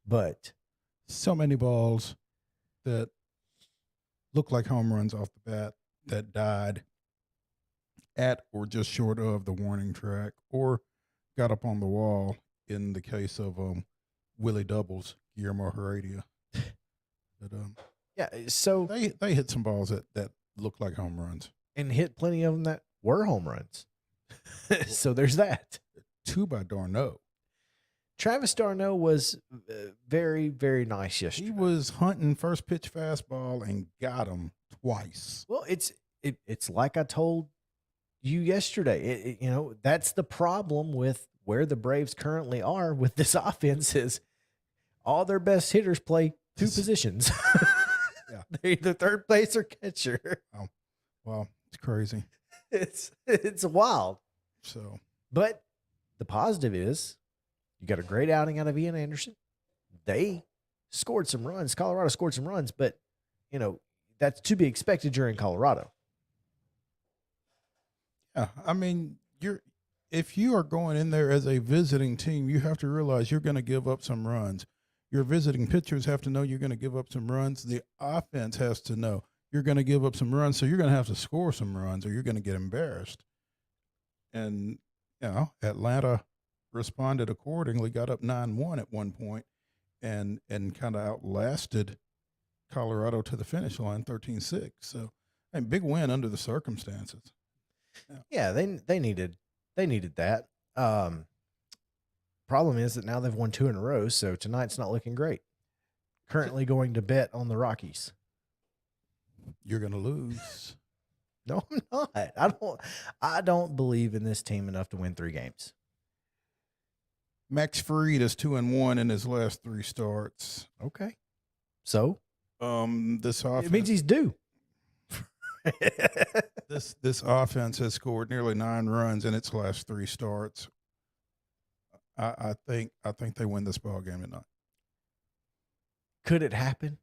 But So many balls that look like home runs off the bat that died at or just short of the warning track or got up on the wall in the case of Willie Doubles, Guillermo Heredia. But, yeah, so they hit some balls that look like home runs. and hit plenty of them that were home runs. So there's that. 2 by Darno. Travis Darno was very, very nice yesterday. He was hunting first pitch fastball and got him twice. Well, it's like I told you yesterday. That's the problem with where the Braves currently are with this offense is all their best hitters play 2 positions. Yeah. They're either third base or catcher. Oh, well, it's crazy. It's wild. So, But the positive is you got a great outing out of Ian Anderson. They scored some runs. Colorado scored some runs, but that's to be expected during Colorado. yeah, I mean, if you are going in there as a visiting team, you have to realize you're going to give up some runs. Your visiting pitchers have to know you're going to give up some runs. The offense has to know you're going to give up some runs, so you're going to have to score some runs or you're going to get embarrassed. And, Atlanta responded accordingly, got up 9-1 at one point and kind of outlasted Colorado to the finish line 13-6. So, a big win under the circumstances. Yeah, they needed that. Problem is that now they've won 2 in a row, so tonight's not looking great. Currently going to bet on the Rockies. You're going to lose. No, I'm not. I don't believe in this team enough to win 3 games. Max Fried is 2-1 in his last 3 starts. Okay. So, this offense, it means he's due. this offense has scored nearly 9 runs in its last 3 starts. I think they win this ball game tonight. Could it happen?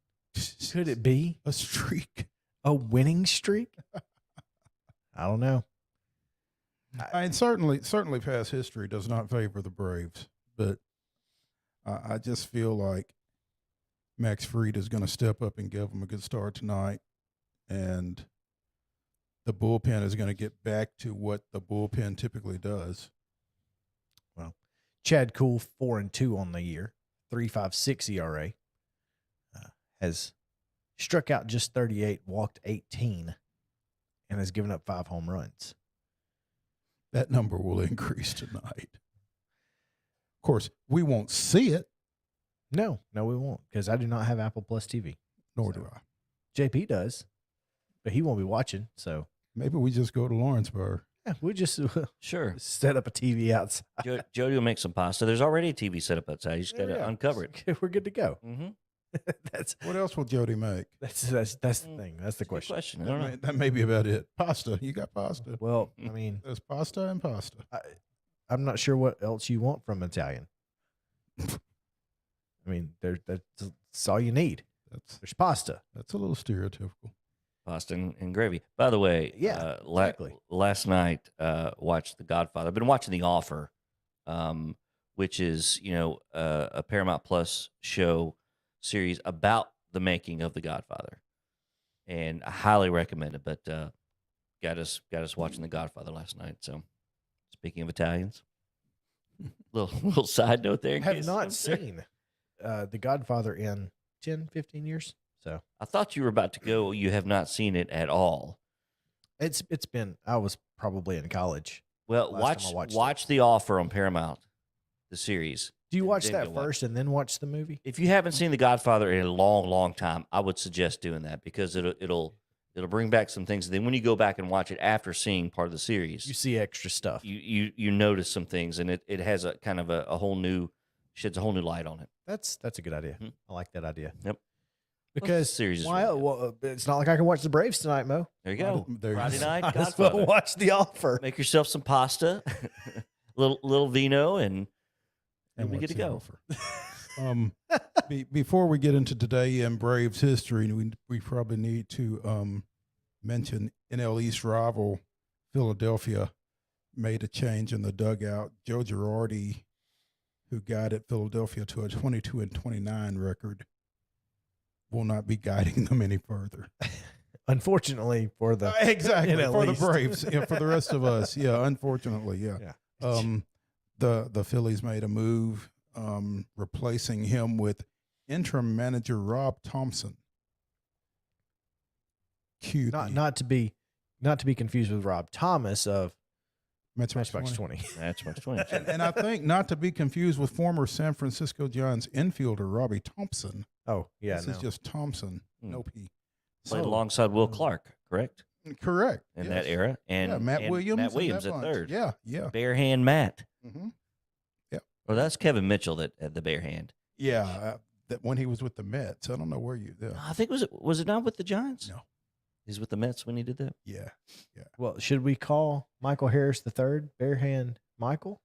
Could it be A streak. a winning streak? I don't know. And certainly past history does not favor the Braves, but I just feel like Max Fried is going to step up and give them a good start tonight, and the bullpen is going to get back to what the bullpen typically does. Well, Chad Kuhl 4-2 on the year, 3.56 ERA, has struck out just 38, walked 18, and has given up 5 home runs. That number will increase tonight. Of course, we won't see it. No, we won't, because I do not have Apple Plus TV. Nor do I. JP does, but he won't be watching. So Maybe we just go to Lawrenceburg. yeah, we'll just Sure. set up a TV outside. Jody will make some pasta. There's already a TV set up outside. You just got to Yeah. uncover it. We're good to go. Mm-hmm. That's What else will Jody make? the thing. That's the question. Question. I don't know. That may be about it. Pasta. You got pasta. Well, I mean, There's pasta and pasta. I'm not sure what else you want from Italian. I mean, that's all you need. There's pasta. That's a little stereotypical. Pasta and gravy. By the way, Yeah, exactly. Last night, watched The Godfather. I've been watching The Offer, which is a Paramount Plus show series about the making of The Godfather, and I highly recommend it. But got us watching The Godfather last night. So, speaking of Italians, little side note there. I have not seen The Godfather in 10, 15 years. So I thought you were about to go. You have not seen it at all. it's been, I was probably in college. Well, Last time I watched watch The Offer on Paramount, the series. Do you watch Then that go watch. first and then watch the movie? If you haven't seen The Godfather in a long, long time, I would suggest doing that because it'll bring back some things. Then when you go back and watch it after seeing part of the series, You see extra stuff. you notice some things, and it has a kind of a whole new sheds a whole new light on it. That's a good idea. Mhm. I like that idea. Yep. Because the series is why? really good. Well, it's not like I can watch the Braves tonight, Mo. There you go. There you Friday go. night, Might as well Godfather. watch The Offer. Make yourself some pasta, little vino, and And we get what's to the go. offer? Before we get into today in Braves history, we probably need to mention NL East rival Philadelphia made a change in the dugout. Joe Girardi, who guided Philadelphia to a 22-29 record, will not be guiding them any further. Unfortunately for the Exactly NL for East. the Braves, yeah, for the rest of us, yeah. Unfortunately, yeah. The Phillies made a move, replacing him with interim manager Rob Thompson. Cue the not to be confused with Rob Thomas of Matchbox Matchbox 20. 20. That's much 20. And I think not to be confused with former San Francisco Giants infielder Robbie Thompson. Oh yeah, This is just Thompson, no P. Played So- alongside Will Clark, correct? Correct. In yes. that era. And yeah, Matt and Williams. Matt and Williams that at bunch. third. Yeah. Bare hand Matt. Mm-hmm. Well, that's Kevin Mitchell that had the bare hand. Yeah. That when he was with the Mets. I don't know where you. Yeah. I think was it not with the Giants? No. He's with the Mets when he did that. Yeah. Well, should we call Michael Harris the third, barehand Michael,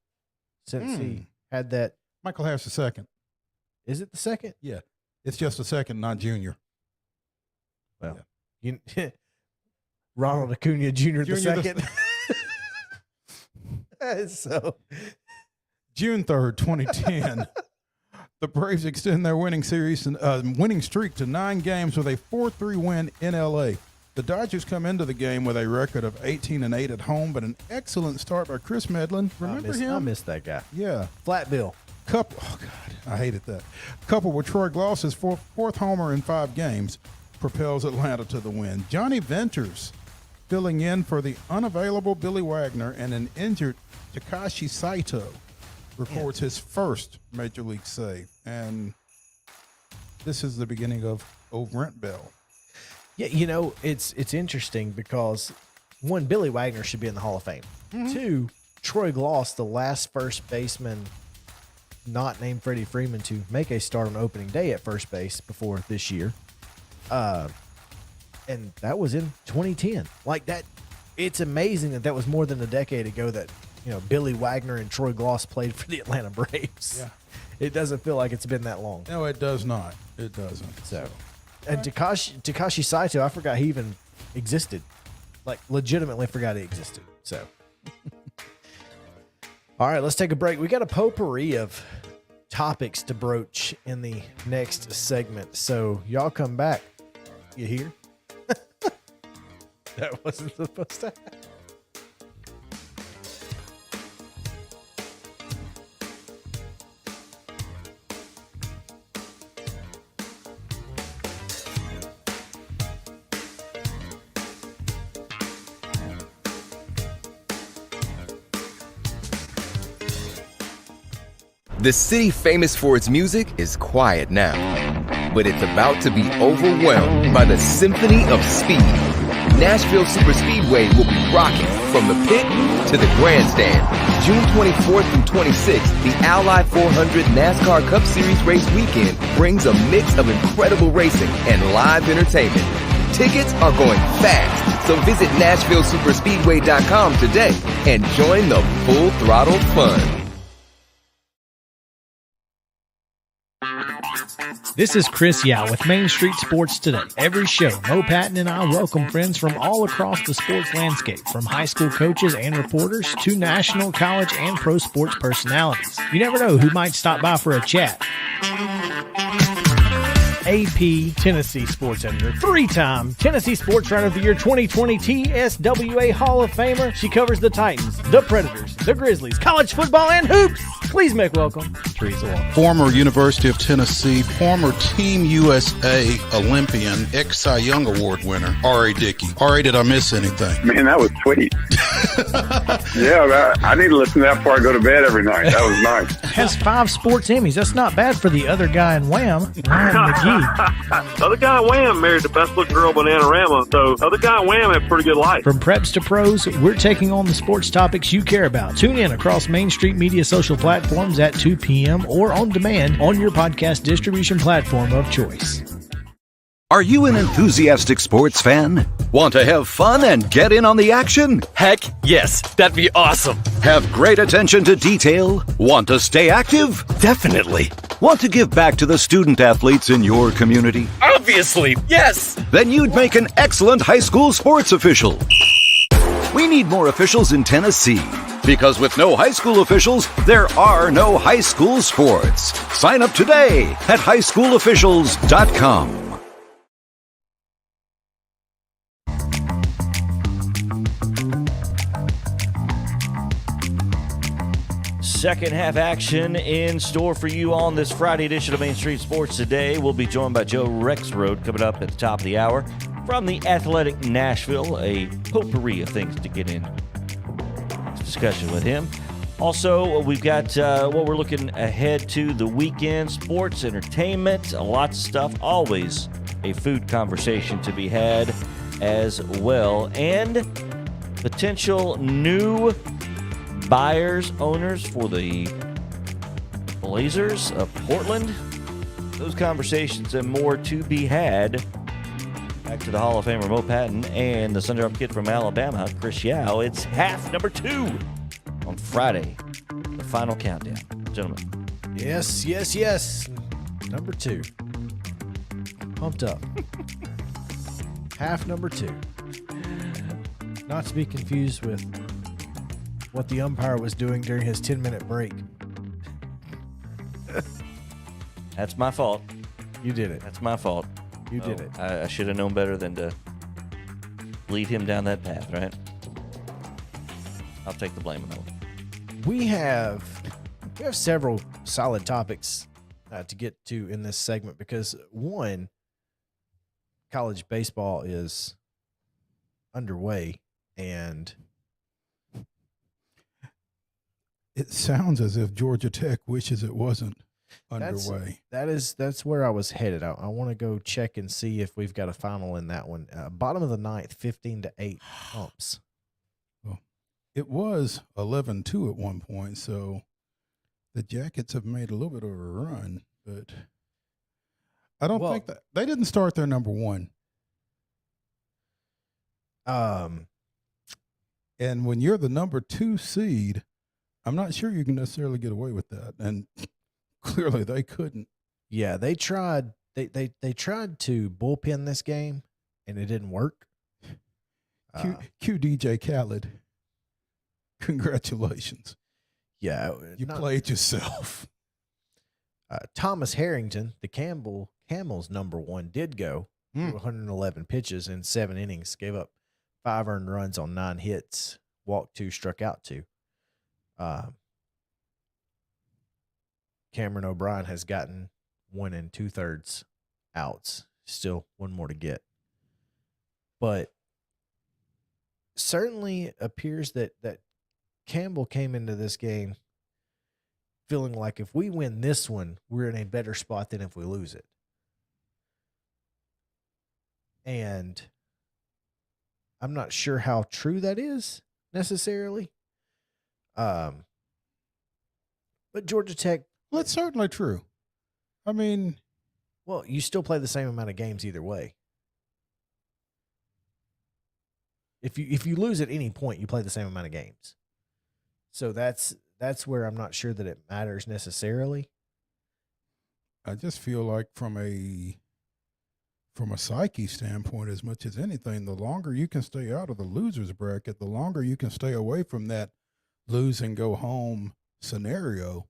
since he had that? Michael Harris the second. Is it the second? Yeah. It's just a second, not junior. Well, Ronald Acuna Jr. the Junior the- second. So June 3rd, 2010. The Braves extend their winning streak to 9 games with a 4-3 win in L.A. The Dodgers come into the game with a record of 18-8 at home, but an excellent start by Chris Medlin. Remember him? I missed that guy. Yeah. Flat bill. Oh, God, I hated that. Coupled with Troy Gloss's fourth homer in 5 games, propels Atlanta to the win. Johnny Venters filling in for the unavailable Billy Wagner, and an injured Takashi Saito records his first Major League save. And this is the beginning of Brent Bell. Yeah, it's interesting because, 1, Billy Wagner should be in the Hall of Fame. 2, Troy Gloss, the last first baseman not named Freddie Freeman to make a start on opening day at first base before this year. And that was in 2010. Like that, it's amazing that was more than a decade ago that, Billy Wagner and Troy Gloss played for the Atlanta Braves. Yeah. It doesn't feel like it's been that long. No, it does not. It doesn't. So, and Takashi Saito, I forgot he even existed. Like, legitimately forgot he existed. So, all right, let's take a break. We got a potpourri of topics to broach in the next segment. So, y'all come back. You hear? That wasn't supposed to happen. The city famous for its music is quiet now, but it's about to be overwhelmed by the symphony of speed. Nashville Superspeedway will be rocking from the pit to the grandstand. June 24th through 26th, the Ally 400 NASCAR Cup Series race weekend brings a mix of incredible racing and live entertainment. Tickets are going fast, so visit NashvilleSuperspeedway.com today and join the full throttle fun. This is Chris Yao with Main Street Sports Today. Every show, Mo Patton and I welcome friends from all across the sports landscape, from high school coaches and reporters to national, college, and pro sports personalities. You never know who might stop by for a chat. AP Tennessee sports editor, 3-time Tennessee Sports Writer of the Year 2020 TSWA Hall of Famer. She covers the Titans, the Predators, the Grizzlies, college football, and hoops. Please make welcome Teresa Walker. Former University of Tennessee, former Team USA Olympian, ex-Cy Young Award winner, R.A. Dickey. R.A., did I miss anything? Man, that was sweet. Yeah, I need to listen to that before I go to bed every night. That was nice. Has 5 sports Emmys. That's not bad for the other guy in Wham, Ryan McGee. The other guy in Wham married the best looking girl, Bananarama, so the other guy in Wham had a pretty good life. From preps to pros, we're taking on the sports topics you care about. Tune in across Main Street Media social platforms at 2 p.m. or on demand on your podcast distribution platform of choice. Are you an enthusiastic sports fan? Want to have fun and get in on the action? Heck yes, that'd be awesome. Have great attention to detail? Want to stay active? Definitely. Want to give back to the student athletes in your community? Obviously, yes. Then you'd make an excellent high school sports official. We need more officials in Tennessee, because with no high school officials, there are no high school sports. Sign up today at highschoolofficials.com. Second half action in store for you on this Friday edition of Main Street Sports Today. We'll be joined by Joe Rexrode coming up at the top of the hour from the Athletic Nashville, a potpourri of things to get in discussion with him. Also, we've got what we're looking ahead to the weekend, sports, entertainment, lots of stuff, always a food conversation to be had as well, and potential new buyers, owners for the Blazers of Portland. Those conversations and more to be had. Back to the Hall of Famer Mo Patton and the Sundrop Kid from Alabama, Chris Yao. It's half number 2 on Friday, the final countdown. Gentlemen. Yes, yes, yes. Number 2. Pumped up. Half number 2. Not to be confused with what the umpire was doing during his 10-minute break. That's my fault. You did it. That's my fault. You did it. I should have known better than to lead him down that path, right? I'll take the blame on that one. We have several solid topics to get to in this segment because, one, college baseball is underway, and it sounds as if Georgia Tech wishes it wasn't underway. That's where I was headed. I want to go check and see if we've got a final in that one. Bottom of the ninth, 15-8 Humps. Well, it was 11-2 at one point, so the Jackets have made a little bit of a run, but I don't think that they didn't start their number one. And when you're the number 2 seed, I'm not sure you can necessarily get away with that. And clearly they couldn't. Yeah, they tried. They tried to bullpen this game, and it didn't work. Q DJ Khaled, congratulations. Yeah, you played yourself. Thomas Harrington, the Camels number 1, did go through 111 pitches in 7 innings, gave up 5 earned runs on 9 hits, walked 2, struck out 2. Cameron O'Brien has gotten 1 2/3 outs. Still 1 more to get. But certainly appears that Campbell came into this game feeling like if we win this one, we're in a better spot than if we lose it. And I'm not sure how true that is necessarily. But Georgia Tech. Well, it's certainly true. I mean, well, you still play the same amount of games either way. If you lose at any point, you play the same amount of games. So that's where I'm not sure that it matters necessarily. I just feel like from a psyche standpoint, as much as anything, the longer you can stay out of the loser's bracket, the longer you can stay away from that lose and go home scenario,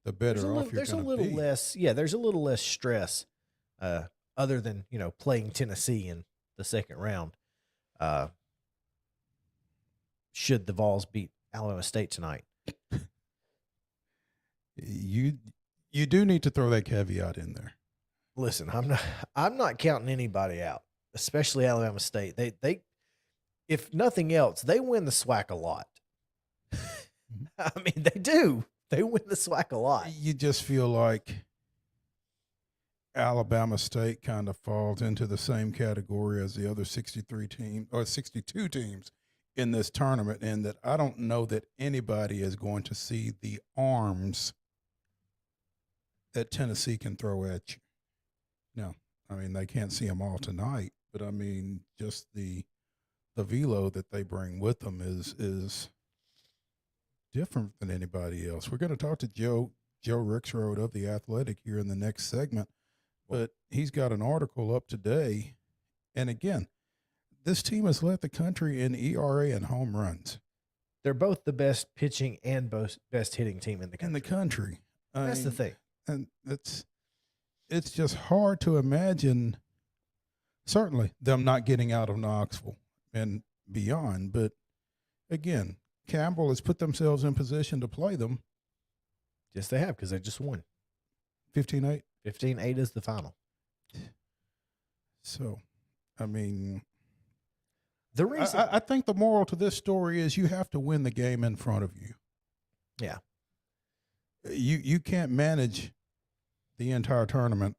the better off you're going to be. There's a little less, there's a little less stress other than, playing Tennessee in the second round. Should the Vols beat Alabama State tonight? You do need to throw that caveat in there. Listen, I'm not counting anybody out, especially Alabama State. They if nothing else, they win the SWAC a lot. I mean, they do. They win the SWAC a lot. You just feel like Alabama State kind of falls into the same category as the other 63 teams or 62 teams in this tournament, and that I don't know that anybody is going to see the arms that Tennessee can throw at you. No, I mean, they can't see them all tonight, but I mean, just the velo that they bring with them is different than anybody else. We're going to talk to Joe Rexrode of The Athletic here in the next segment, but he's got an article up today. And again, this team has led the country in ERA and home runs. They're both the best pitching and best hitting team in the country. That's the thing. And it's just hard to imagine, certainly, them not getting out of Knoxville and beyond. But, again, Campbell has put themselves in position to play them. Yes, they have, because they just won. 15-8? 15-8 is the final. So, I mean, the reason I think the moral to this story is you have to win the game in front of you. Yeah. You can't manage the entire tournament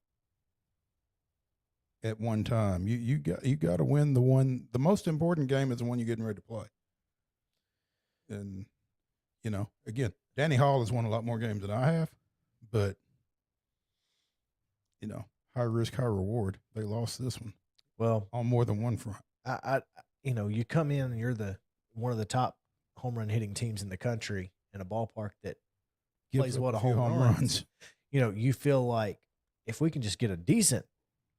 at one time. You got to win the most important game is the one you're getting ready to play. And, again, Danny Hall has won a lot more games than I have, but, high risk, high reward. They lost this one. Well, on more than one front. You come in and you're one of the top home run hitting teams in the country in a ballpark that plays a home runs. You feel like if we can just get a decent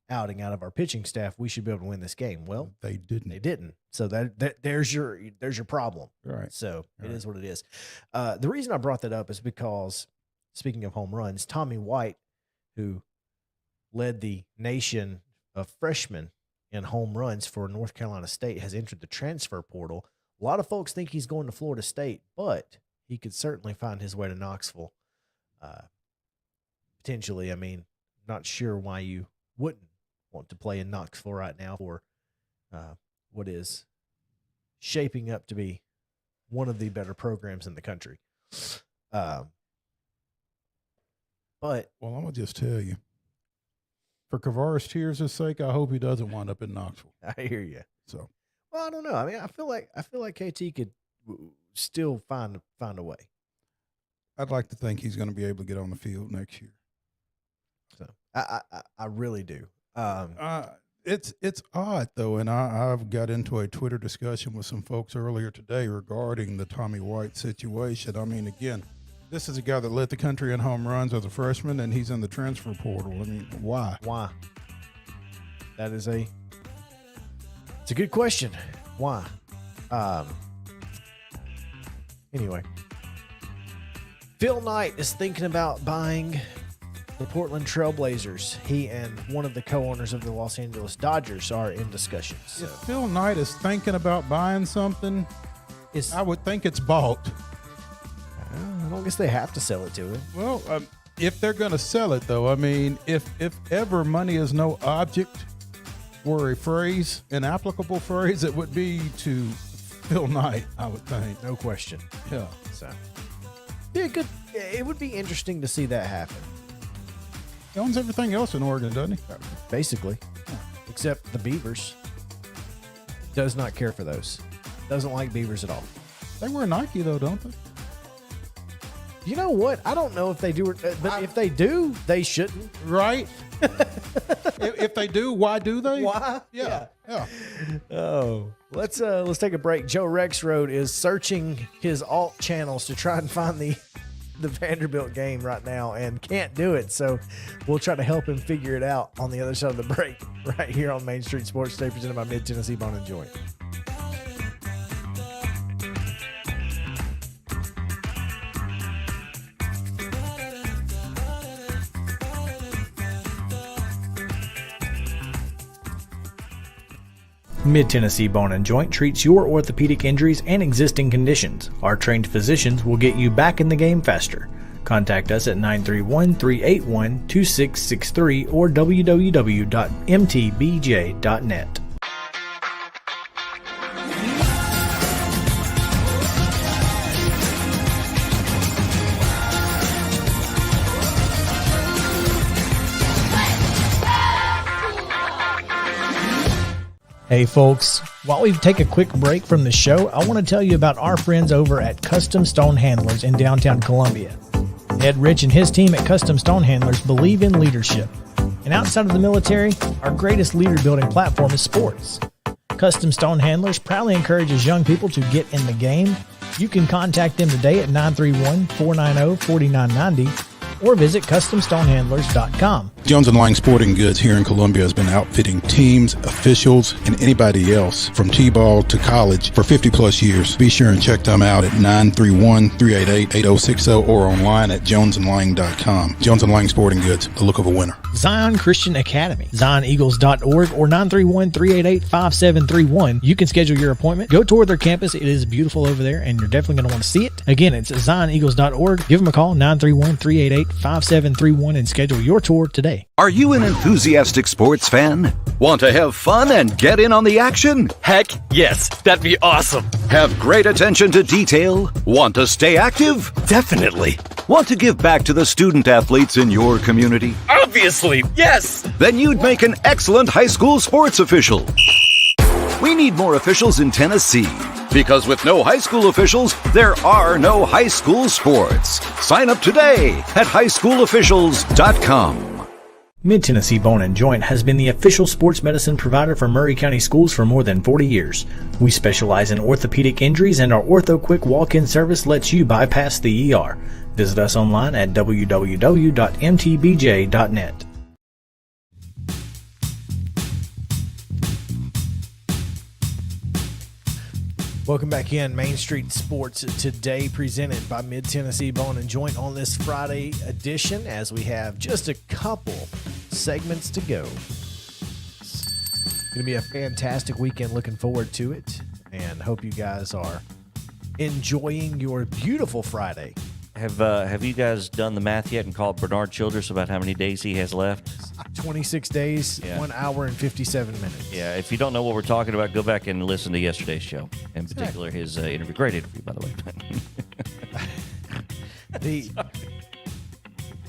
outing out of our pitching staff, we should be able to win this game. Well, they didn't. They didn't. So there's your problem. Right. So it is what it is. The reason I brought that up is because, speaking of home runs, Tommy White, who led the nation of freshmen in home runs for North Carolina State, has entered the transfer portal. A lot of folks think he's going to Florida State, but he could certainly find his way to Knoxville. Potentially, I mean, not sure why you wouldn't want to play in Knoxville right now for what is shaping up to be one of the better programs in the country. But well, I'm gonna just tell you, for Kavaris Tears' sake, I hope he doesn't wind up in Knoxville. I hear you. So, well, I don't know. I mean, I feel like KT could still find a way. I'd like to think he's going to be able to get on the field next year. So I really do. It's odd though, and I've got into a Twitter discussion with some folks earlier today regarding the Tommy White situation. I mean, again, this is a guy that led the country in home runs as a freshman, and he's in the transfer portal. I mean, why? Why? It's a good question. Why? Anyway, Phil Knight is thinking about buying the Portland Trailblazers. He and one of the co-owners of the Los Angeles Dodgers are in discussions. So. If Phil Knight is thinking about buying something, I would think it's bought. I don't guess they have to sell it to him. Well, if they're going to sell it, though, I mean, if ever money is no object were a phrase, an applicable phrase, it would be to Phil Knight, I would think. No question. Yeah. So, it would be interesting to see that happen. He owns everything else in Oregon, doesn't he? Basically. Except the Beavers. Does not care for those. Doesn't like Beavers at all. They wear Nike, though, don't they? You know what? I don't know if they do, but if they do, they shouldn't. Right? If they do, why do they? Why? Yeah. Oh, let's take a break. Joe Rexrode is searching his alt channels to try and find the Vanderbilt game right now and can't do it. So we'll try to help him figure it out on the other side of the break right here on Main Street Sports Today, presented by Mid-Tennessee Bone and Joint. Mid-Tennessee Bone and Joint treats your orthopedic injuries and existing conditions. Our trained physicians will get you back in the game faster. Contact us at 931-381-2663 or www.mtbj.net. Hey folks, while we take a quick break from the show, I want to tell you about our friends over at Custom Stone Handlers in downtown Columbia. Ed Rich and his team at Custom Stone Handlers believe in leadership. And outside of the military, our greatest leader building platform is sports. Custom Stone Handlers proudly encourages young people to get in the game. You can contact them today at 931-490-4990 or visit CustomStonehandlers.com. Jones & Lang Sporting Goods here in Columbia has been outfitting teams, officials, and anybody else from T-ball to college for 50-plus years. Be sure and check them out at 931-388-8060 or online at jonesandlang.com. Jones & Lang Sporting Goods, the look of a winner. Zion Christian Academy, ZionEagles.org or 931-388-5731. You can schedule your appointment. Go tour their campus. It is beautiful over there, and you're definitely going to want to see it. Again, it's ZionEagles.org. Give them a call, 931-388-5731, and schedule your tour today. Are you an enthusiastic sports fan? Want to have fun and get in on the action? Heck yes, that'd be awesome. Have great attention to detail? Want to stay active? Definitely. Want to give back to the student athletes in your community? Obviously, yes. Then you'd make an excellent high school sports official. We need more officials in Tennessee, because with no high school officials, there are no high school sports. Sign up today at highschoolofficials.com. Mid-Tennessee Bone and Joint has been the official sports medicine provider for Murray County Schools for more than 40 years. We specialize in orthopedic injuries, and our Ortho Quick walk-in service lets you bypass the ER. Visit us online at www.mtbj.net. Welcome back in. Main Street Sports today, presented by Mid-Tennessee Bone and Joint on this Friday edition, as we have just a couple segments to go. It's going to be a fantastic weekend. Looking forward to it, and hope you guys are enjoying your beautiful Friday. Have you guys done the math yet and called Bernard Childress about how many days he has left? 26 days, 1 hour and 57 minutes. Yeah, if you don't know what we're talking about, go back and listen to yesterday's show. In particular, his interview. Great interview, by the way.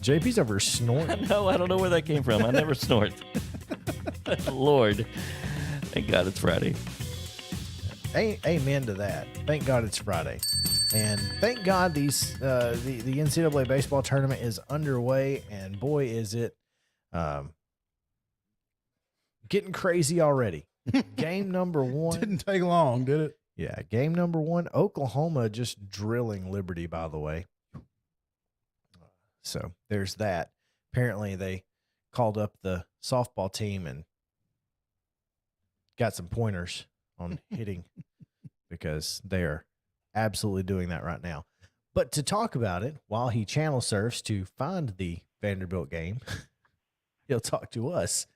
JP's over snorting. No, I don't know where that came from. I never snort. Lord. Thank God it's Friday. Amen to that. Thank God it's Friday. And thank God the NCAA baseball tournament is underway, and boy, is it getting crazy already. Game number 1. Didn't take long, did it? Yeah, game number 1. Oklahoma just drilling Liberty, by the way. So there's that. Apparently they called up the softball team and got some pointers on hitting because they're absolutely doing that right now. But to talk about it while he channel surfs to find the Vanderbilt game, he'll talk to us,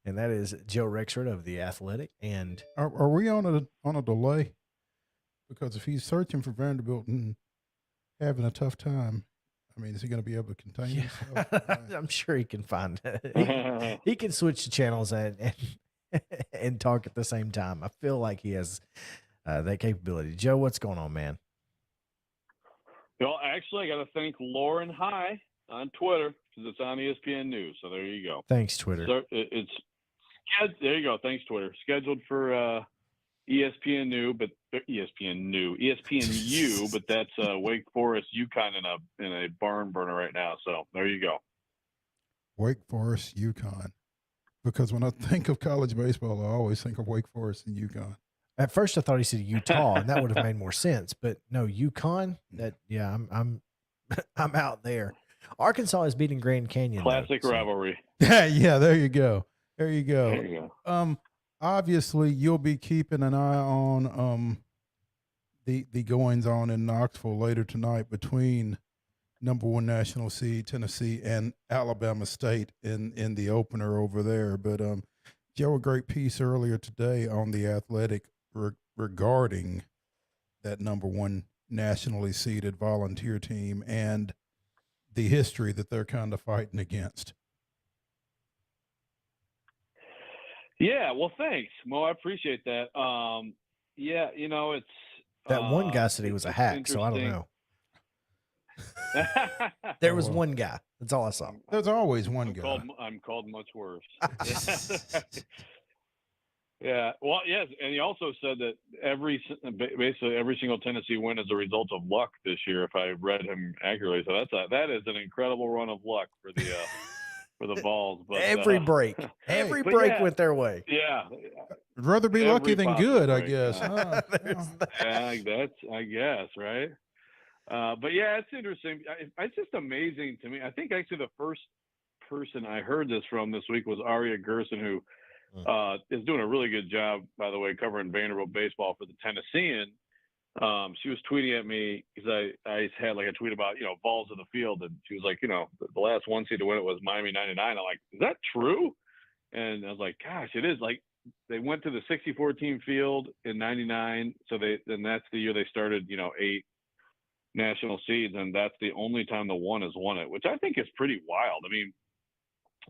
and that is Joe Rexrode of The Athletic. And are we on a delay? Because if he's searching for Vanderbilt and having a tough time, I mean, is he going to be able to contain himself? I'm sure he can find it. He can switch the channels and talk at the same time. I feel like he has that capability. Joe, what's going on, man? Well, actually, I got to thank Lauren High on Twitter because it's on ESPN News. So there you go. Thanks, Twitter. So there you go. Thanks, Twitter. Scheduled for ESPNU, but that's Wake Forest, UConn in a barn burner right now. So there you go. Wake Forest, UConn. Because when I think of college baseball, I always think of Wake Forest and UConn. At first, I thought he said Utah, and that would have made more sense. But no, UConn. I'm out there. Arkansas is beating Grand Canyon. Classic rivalry. Yeah, there you go. There you go. Obviously, you'll be keeping an eye on the goings on in Knoxville later tonight between number 1 national seed Tennessee and Alabama State in the opener over there. But Joe, a great piece earlier today on The Athletic regarding that number 1 nationally seeded Volunteer team and the history that they're kind of fighting against. Yeah, well, thanks, Mo. I appreciate that. Yeah, it's that one guy said he was a hack, so I don't know. There was one guy. That's all I saw. There's always one guy. I'm called much worse. Yeah. Well, yes, and he also said that basically every single Tennessee win is a result of luck this year, if I read him accurately. So that is an incredible run of luck for the Vols. But every break went their way. Yeah. I'd rather be lucky than good, I guess. I guess, right? But yeah, it's interesting. It's just amazing to me. I think actually the first person I heard this from this week was Aria Gerson, who is doing a really good job, by the way, covering Vanderbilt baseball for the Tennessean. She was tweeting at me because I had like a tweet about, balls in the field. And she was like, the last 1 seed to win it was Miami 99. I'm like, is that true? And I was like, gosh, it is. Like, they went to the 64 team field in 99. So then that's the year they started, 8 national seeds. And that's the only time the 1 has won it, which I think is pretty wild. I mean,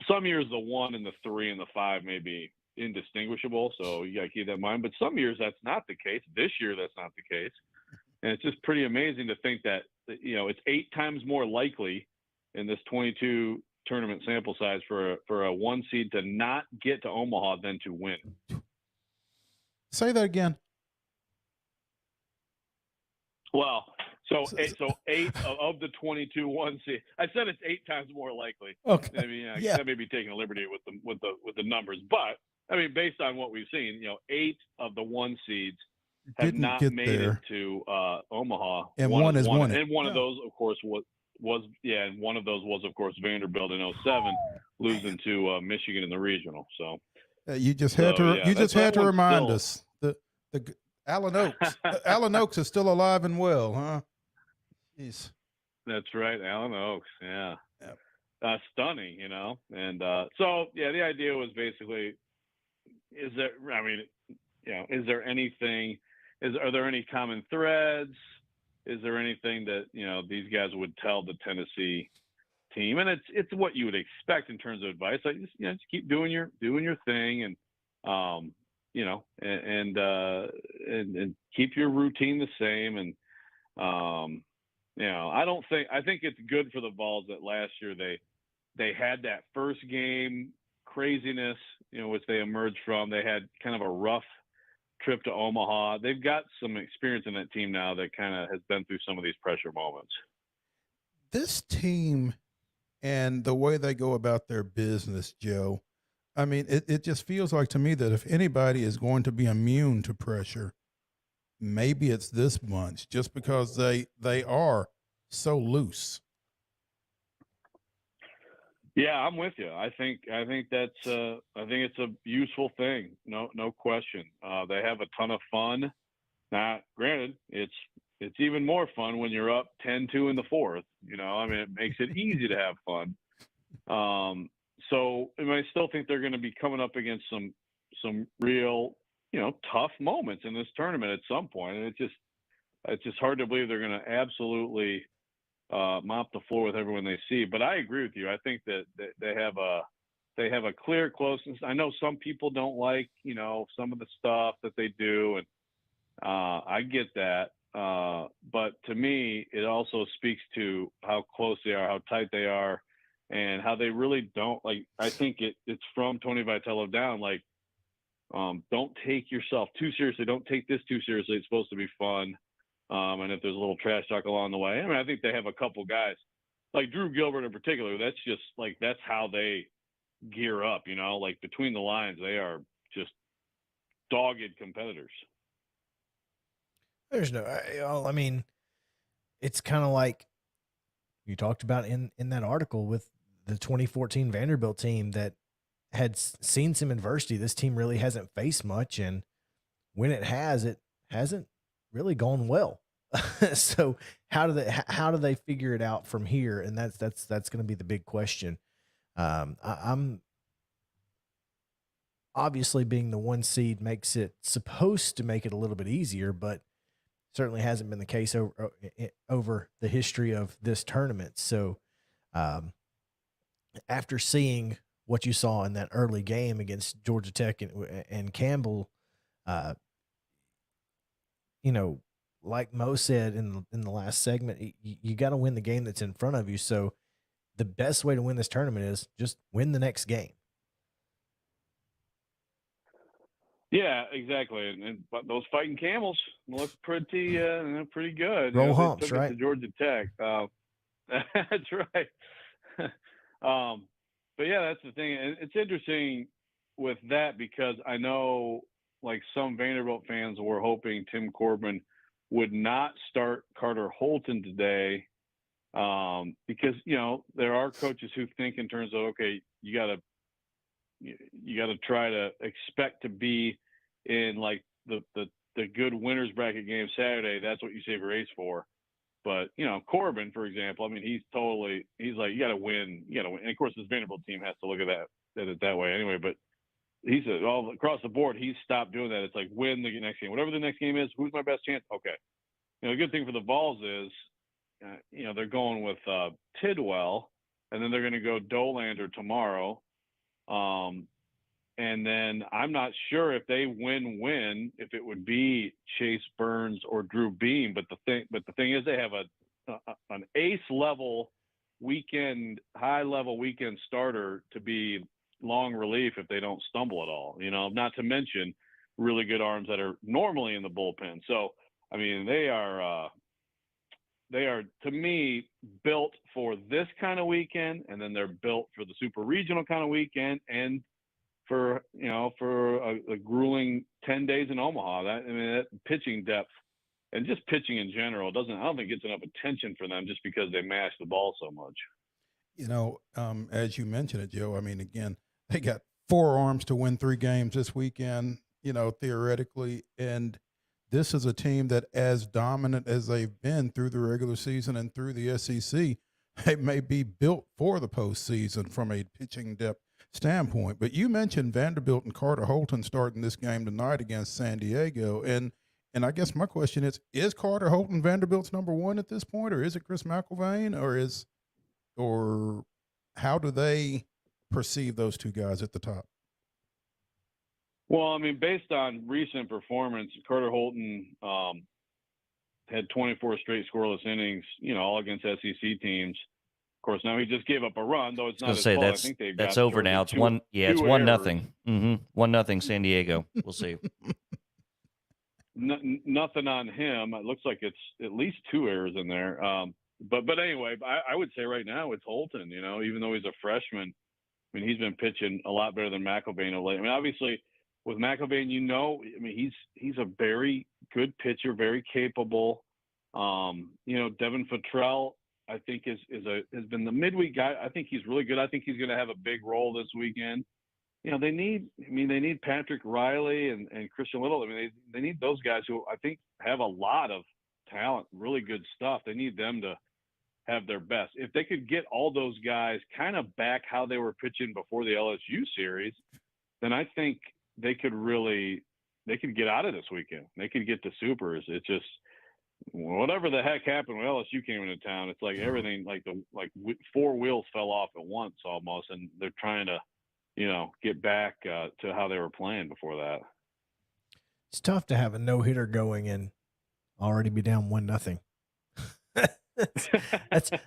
some years the 1 and the 3 and the 5 may be indistinguishable, so you gotta keep that in mind. But some years that's not the case. This year that's not the case, and it's just pretty amazing to think that it's 8 times more likely in this 22 tournament sample size for a 1 seed to not get to Omaha than to win. Say that again. Well, so 8 of the 22 1 seed. I said it's 8 times more likely. Okay. I mean, that may be taking a liberty with the numbers, but I mean, based on what we've seen, 8 of the 1 seeds have Didn't not get made there. it to Omaha, And one is one. And one of those, of course, and one of those was, of course, Vanderbilt in 07, losing to Michigan in the regional. So you just had to remind us Alan Oaks. Alan Oaks is still alive and well, huh? Jeez. That's right, Alan Oaks. Yeah. Yep. Stunning, And so, yeah, the idea was basically, is there anything, are there any common threads? Is there anything that, these guys would tell the Tennessee team? And it's what you would expect in terms of advice. Like, just keep doing your thing and, and keep your routine the same. And, I think it's good for the Vols that last year they had that first game craziness, which they emerged from. They had kind of a rough trip to Omaha. They've got some experience in that team now that kind of has been through some of these pressure moments. This team and the way they go about their business, Joe, I mean, it just feels like to me that if anybody is going to be immune to pressure, maybe it's this bunch, just because they are so loose. Yeah, I'm with you. I think that's it's a useful thing. No question. They have a ton of fun. Now, granted, it's even more fun when you're up 10-2 in the fourth. It makes it easy to have fun. So I still think they're going to be coming up against some real, tough moments in this tournament at some point. And it's just hard to believe they're going to absolutely mop the floor with everyone they see. But I agree with you. I think that they have a clear closeness. I know some people don't like, some of the stuff that they do, and I get that. But to me, it also speaks to how close they are, how tight they are, and how they really don't like. I think it's from Tony Vitello down. Like, don't take yourself too seriously. Don't take this too seriously. It's supposed to be fun. And if there's a little trash talk along the way, I think they have a couple guys like Drew Gilbert in particular. That's just like, that's how they gear up, like between the lines, they are just dogged competitors. There's it's kind of like you talked about in that article with the 2014 Vanderbilt team that had seen some adversity. This team really hasn't faced much, and when it has, it hasn't really gone well. So how do they figure it out from here? And that's going to be the big question. I'm obviously, being the 1 seed makes it supposed to make it a little bit easier, but certainly hasn't been the case over the history of this tournament. So after seeing what you saw in that early game against Georgia Tech and Campbell, like Mo said in the last segment, you got to win the game that's in front of you. So the best way to win this tournament is just win the next game. Yeah, exactly. But those fighting Camels look pretty good. Roll humps, took it right? to Georgia Tech. That's right. But yeah, that's the thing. And it's interesting with that because I know like some Vanderbilt fans were hoping Tim Corbin would not start Carter Holton today because, there are coaches who think in terms of, okay, you got to try to expect to be in like the good winners bracket game Saturday. That's what you save your ace for. But, Corbin, for example, he's like, you got to win. And of course this Vanderbilt team has to look at it that way anyway, but he said all across the board, he's stopped doing that. It's like win the next game, whatever the next game is. Who's my best chance? Okay. The good thing for the Vols is, they're going with Tidwell, and then they're going to go Dolander tomorrow. And then I'm not sure if they win, if it would be Chase Burns or Drew Beam. But the thing is, they have an ace level weekend, high level weekend starter to be long relief if they don't stumble at all. Not to mention really good arms that are normally in the bullpen. So they are to me built for this kind of weekend, and then they're built for the super regional kind of weekend, and for a grueling 10 days in Omaha. That pitching depth and just pitching in general I don't think gets enough attention for them just because they mash the ball so much. As you mentioned it, Joe, again, they got 4 arms to win 3 games this weekend, theoretically, and this is a team that, as dominant as they've been through the regular season and through the SEC, they may be built for the postseason from a pitching depth standpoint. But you mentioned Vanderbilt and Carter Holton starting this game tonight against San Diego. And I guess my question is Carter Holton Vanderbilt's number one at this point, or is it Chris McElvain, or how do they perceive those two guys at the top? Well, I mean, based on recent performance, Carter Holton had 24 straight scoreless innings, all against SEC teams. Of course, now he just gave up a run, though it's not his fault. I think that's over now. It's 1-0. It's 1-0. 1-0 San Diego. We'll see. Nothing on him. It looks like it's at least 2 errors in there. But anyway, I would say right now it's Holton. Even though he's a freshman, I mean, he's been pitching a lot better than McElvain of late. I mean, obviously with McElvain, he's a very good pitcher, very capable. Devin Futrell, I think has been the midweek guy. I think he's really good. I think he's going to have a big role this weekend. They need Patrick Riley and Christian Little. I mean, they need those guys who I think have a lot of talent, really good stuff. They need them to have their best. If they could get all those guys kind of back how they were pitching before the LSU series, then I think they could get out of this weekend. They could get the supers. It's just whatever the heck happened when LSU came into town. It's like everything, like 4 wheels fell off at once almost, and they're trying to, get back to how they were playing before that. It's tough to have a no-hitter going and already be down 1-0.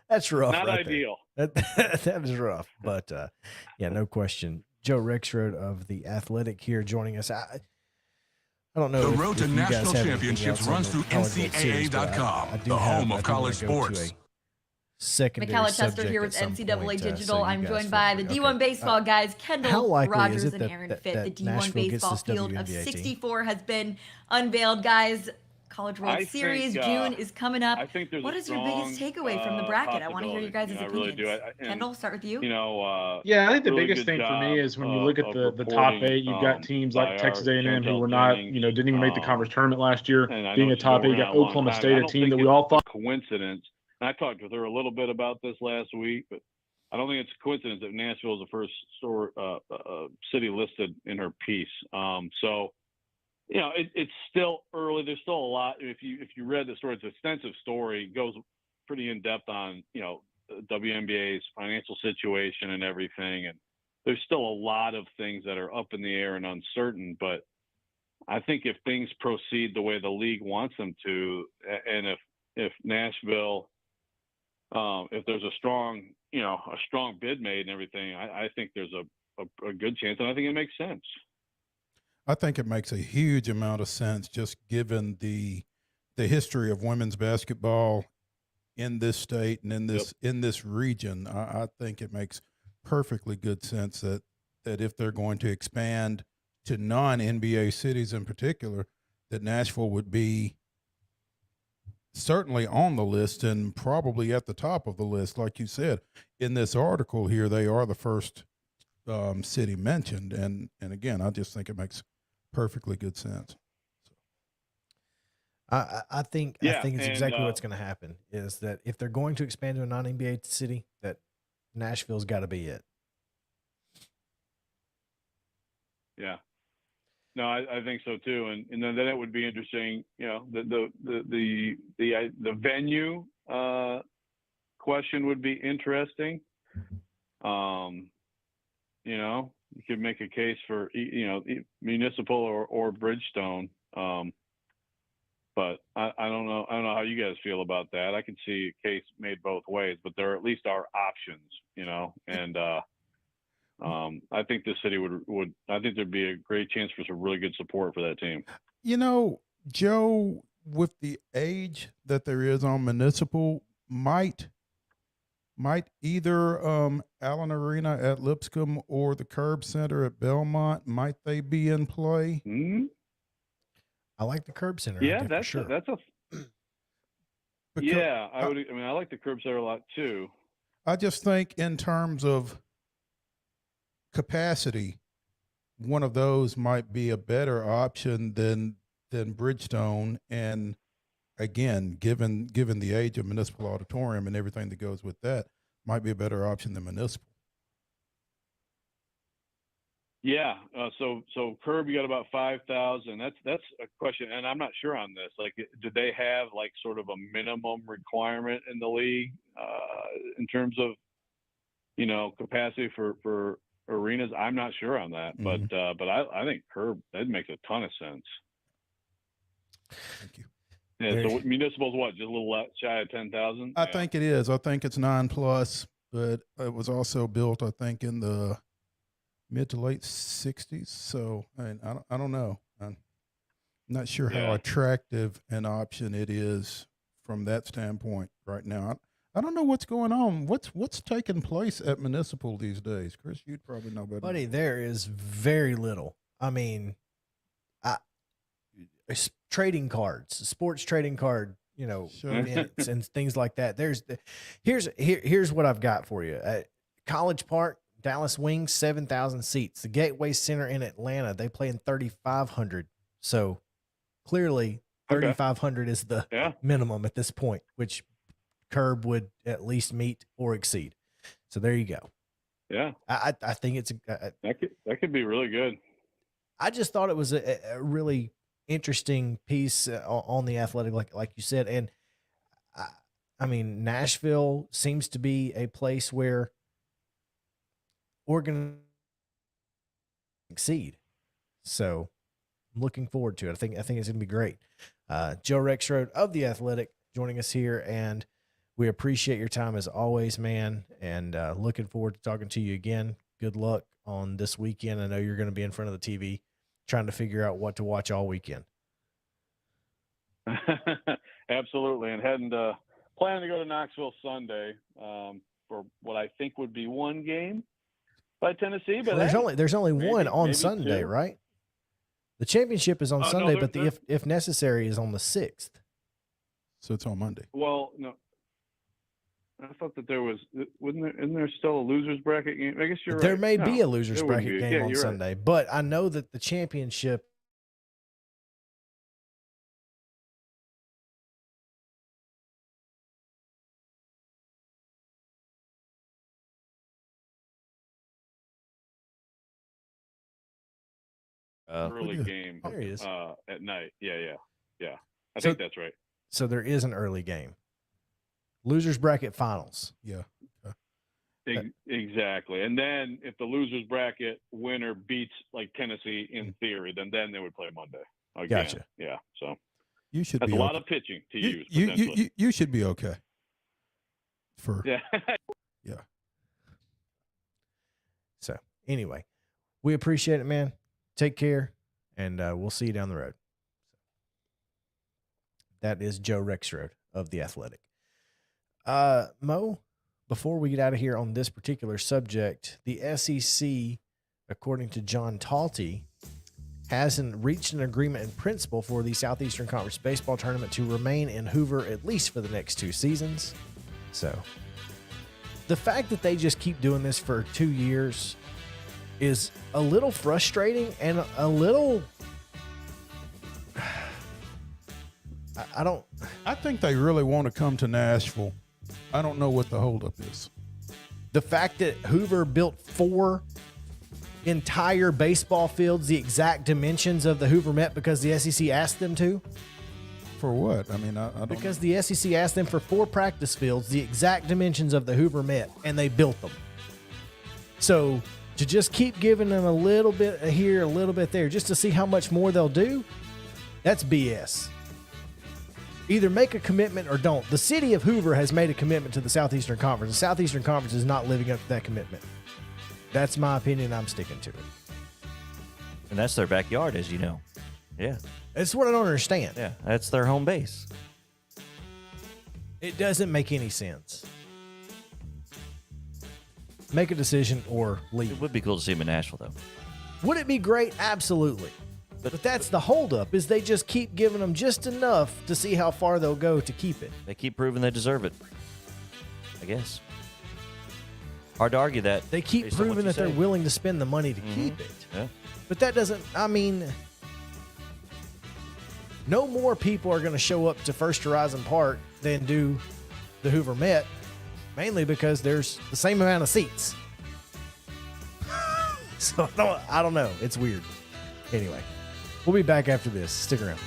That's rough. Not right ideal. That is rough, but no question. Joe Rexrode of The Athletic here joining us. I don't know. The road to national championships runs through NCAA.com, the home of college sports. Michaela Chester here with NCAA Digital. I'm joined by the D1 baseball guys, Kendall Rogers and Aaron Fitt. The D1 baseball field of 64 has been unveiled, guys. College World Series, June is coming up. What is your biggest takeaway from the bracket? I want to hear you guys' opinions. Really do. Kendall, start with you. I think the biggest thing for me is when you look at the top 8, you've got teams like Texas A&M who were not, didn't even make the conference tournament last year. Being a top 8, you got Oklahoma State, a team that we all thought. Coincidence. And I talked with her a little bit about this last week, but I don't think it's a coincidence that Nashville is the first city listed in her piece. It's still early. There's still a lot. If you read the story, it's an extensive story. It goes pretty in depth on WNBA's financial situation and everything. And there's still a lot of things that are up in the air and uncertain. But I think if things proceed the way the league wants them to, and if Nashville, if there's a strong bid made and everything, I think there's a good chance, and I think it makes sense. I think it makes a huge amount of sense, just given the history of women's basketball in this state and in this region. I think it makes perfectly good sense that if they're going to expand to non-NBA cities in particular, that Nashville would be certainly on the list and probably at the top of the list. Like you said, in this article here, they are the first city mentioned. And again, I just think it makes perfectly good sense. I think it's exactly what's going to happen is that if they're going to expand to a non-NBA city, that Nashville's got to be it. Yeah. No, I think so too, and then it would be interesting. The venue question would be interesting. You could make a case for municipal or Bridgestone, but I don't know. I don't know how you guys feel about that. I could see a case made both ways, but there at least are options, and. I think the city would. I think there'd be a great chance for some really good support for that team. Joe, with the age that there is on municipal, might either Allen Arena at Lipscomb or the Curb Center at Belmont, might they be in play? Mm-hmm. I like the Curb Center. Yeah, that's yeah. I would. I mean, I like the Curb Center a lot too. I just think in terms of capacity, one of those might be a better option than than Bridgestone, and again, given the age of Municipal Auditorium and everything that goes with that, might be a better option than Municipal. Yeah. So Curb, you got about 5,000. That's a question, and I'm not sure on this. Like, do they have like sort of a minimum requirement in the league in terms of, capacity for arenas? I'm not sure on that, but I think Curb, that makes a ton of sense. Thank you. Yeah. So Municipal's what? Just a little shy of 10,000. I think it is. I think it's 9+, but it was also built, I think, in the mid to late 60s. So I don't know. I'm not sure how attractive an option it is from that standpoint right now. I don't know what's going on. What's taking place at Municipal these days? Chris, you'd probably know better. Buddy, there is very little. I mean, trading cards, sports trading card, minutes and things like that. Here's what I've got for you. College Park, Dallas Wings, 7,000 seats. The Gateway Center in Atlanta, they play in 3,500. So clearly 3,500 is the minimum at this point, which Curb would at least meet or exceed. So there you go. Yeah. I think it's that could be really good. I just thought it was a really interesting piece on the Athletic, like you said. And I mean, Nashville seems to be a place where we're going to succeed. So I'm looking forward to it. I think it's going to be great. Joe Rexrode of The Athletic joining us here, and we appreciate your time as always, man, and looking forward to talking to you again. Good luck on this weekend. I know you're going to be in front of the TV trying to figure out what to watch all weekend. Absolutely, and planning to go to Knoxville Sunday for what I think would be one game by Tennessee. But there's only one on Sunday, two. Right? The championship is on Sunday, but the if necessary is on the 6th. So it's on Monday. Well, no. I thought that isn't there still a loser's bracket game? I guess you're right. There may be a loser's bracket game on Sunday, right. But I know that the championship early game there he is. At night. Yeah. I think that's right. So there is an early game. Losers bracket finals. Yeah. Exactly. And then if the losers bracket winner beats like Tennessee in theory, then they would play Monday. Again. Gotcha. Yeah. So you should that's be a lot of pitching to use. You should be okay. Yeah. So anyway, we appreciate it, man. Take care, and we'll see you down the road. That is Joe Rexrode of The Athletic. Mo, before we get out of here on this particular subject, the SEC, according to John Talty, hasn't reached an agreement in principle for the Southeastern Conference Baseball Tournament to remain in Hoover at least for the next 2 seasons. So the fact that they just keep doing this for 2 years is a little frustrating and a little... I think they really want to come to Nashville. I don't know what the holdup is. The fact that Hoover built 4 entire baseball fields, the exact dimensions of the Hoover Met, because the SEC asked them to. For what? I mean, I don't because the SEC asked them for 4 practice fields, the exact dimensions of the Hoover Met, and they built them. So to just keep giving them a little bit here, a little bit there, just to see how much more they'll do, that's BS. Either make a commitment or don't. The city of Hoover has made a commitment to the Southeastern Conference. The Southeastern Conference is not living up to that commitment. That's my opinion. I'm sticking to it. And that's their backyard, as you know. Yeah. That's what I don't understand. Yeah, that's their home base. It doesn't make any sense. Make a decision or leave. It would be cool to see them in Nashville, though. Would it be great? Absolutely. But that's the holdup, is they just keep giving them just enough to see how far they'll go to keep it. They keep proving they deserve it, I guess. Hard to argue that. They keep proving that they're willing to spend the money to keep it. Yeah. But that doesn't, I mean, no more people are going to show up to First Horizon Park than do the Hoover Met, mainly because there's the same amount of seats. So I don't know. It's weird. Anyway, we'll be back after this. Stick around.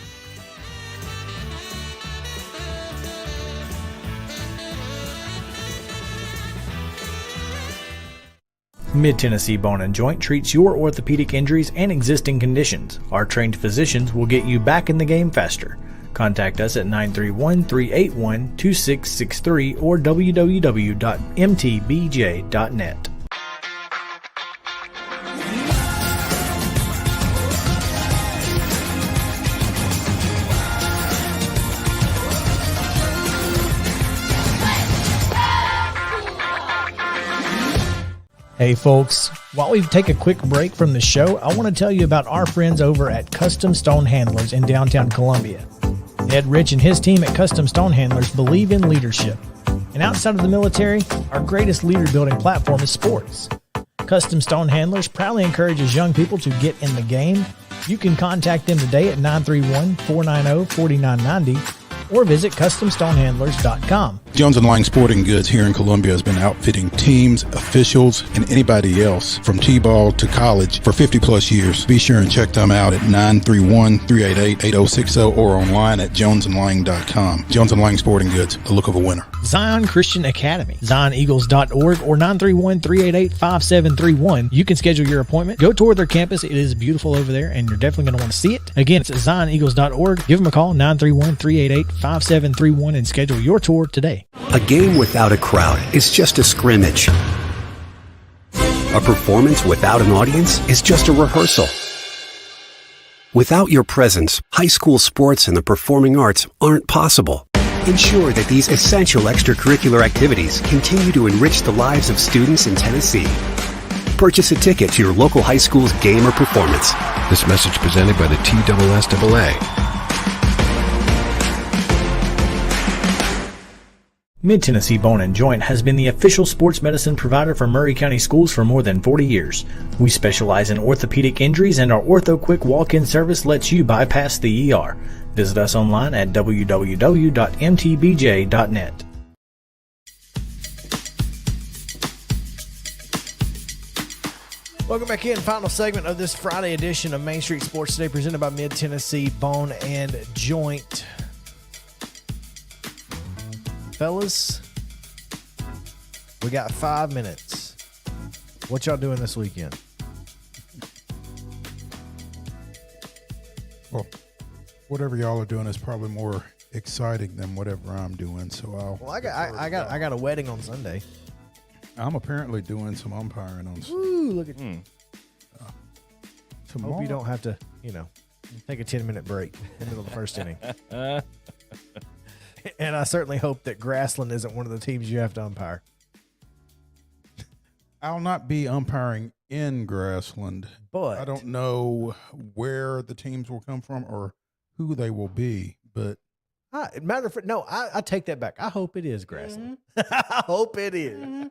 Mid-Tennessee Bone and Joint treats your orthopedic injuries and existing conditions. Our trained physicians will get you back in the game faster. Contact us at 931-381-2663 or www.mtbj.net. Hey folks, while we take a quick break from the show, I want to tell you about our friends over at Custom Stone Handlers in downtown Columbia. Ed Rich and his team at Custom Stone Handlers believe in leadership. And outside of the military, our greatest leader building platform is sports. Custom Stone Handlers proudly encourages young people to get in the game. You can contact them today at 931-490-4990 or visit CustomStonehandlers.com. Jones & Lang Sporting Goods here in Columbia has been outfitting teams, officials, and anybody else from T-ball to college for 50-plus years. Be sure and check them out at 931-388-8060 or online at jonesandlang.com. Jones & Lang Sporting Goods, the look of a winner. Zion Christian Academy, ZionEagles.org or 931-388-5731. You can schedule your appointment. Go tour their campus. It is beautiful over there, and you're definitely going to want to see it. Again, it's at ZionEagles.org. Give them a call, 931-388-5731, and schedule your tour today. A game without a crowd is just a scrimmage. A performance without an audience is just a rehearsal. Without your presence, high school sports and the performing arts aren't possible. Ensure that these essential extracurricular activities continue to enrich the lives of students in Tennessee. Purchase a ticket to your local high school's game or performance. This message presented by the TSSAA. Mid-Tennessee Bone and Joint has been the official sports medicine provider for Maury County schools for more than 40 years. We specialize in orthopedic injuries, and our Ortho Quick walk-in service lets you bypass the ER. Visit us online at www.mtbj.net. Welcome back in. Final segment of this Friday edition of Main Street Sports Today, presented by Mid-Tennessee Bone and Joint. Fellas, we got 5 minutes. What y'all doing this weekend? Well, whatever y'all are doing is probably more exciting than whatever I'm doing. So I got a wedding on Sunday. I'm apparently doing some umpiring on Sunday. Ooh, look at tomorrow. Hope you don't have to, take a 10-minute break in the middle of the first inning. And I certainly hope that Grassland isn't one of the teams you have to umpire. I'll not be umpiring in Grassland, but I don't know where the teams will come from or who they will be. But matter of fact, no, I take that back. I hope it is Grassland. I hope it is.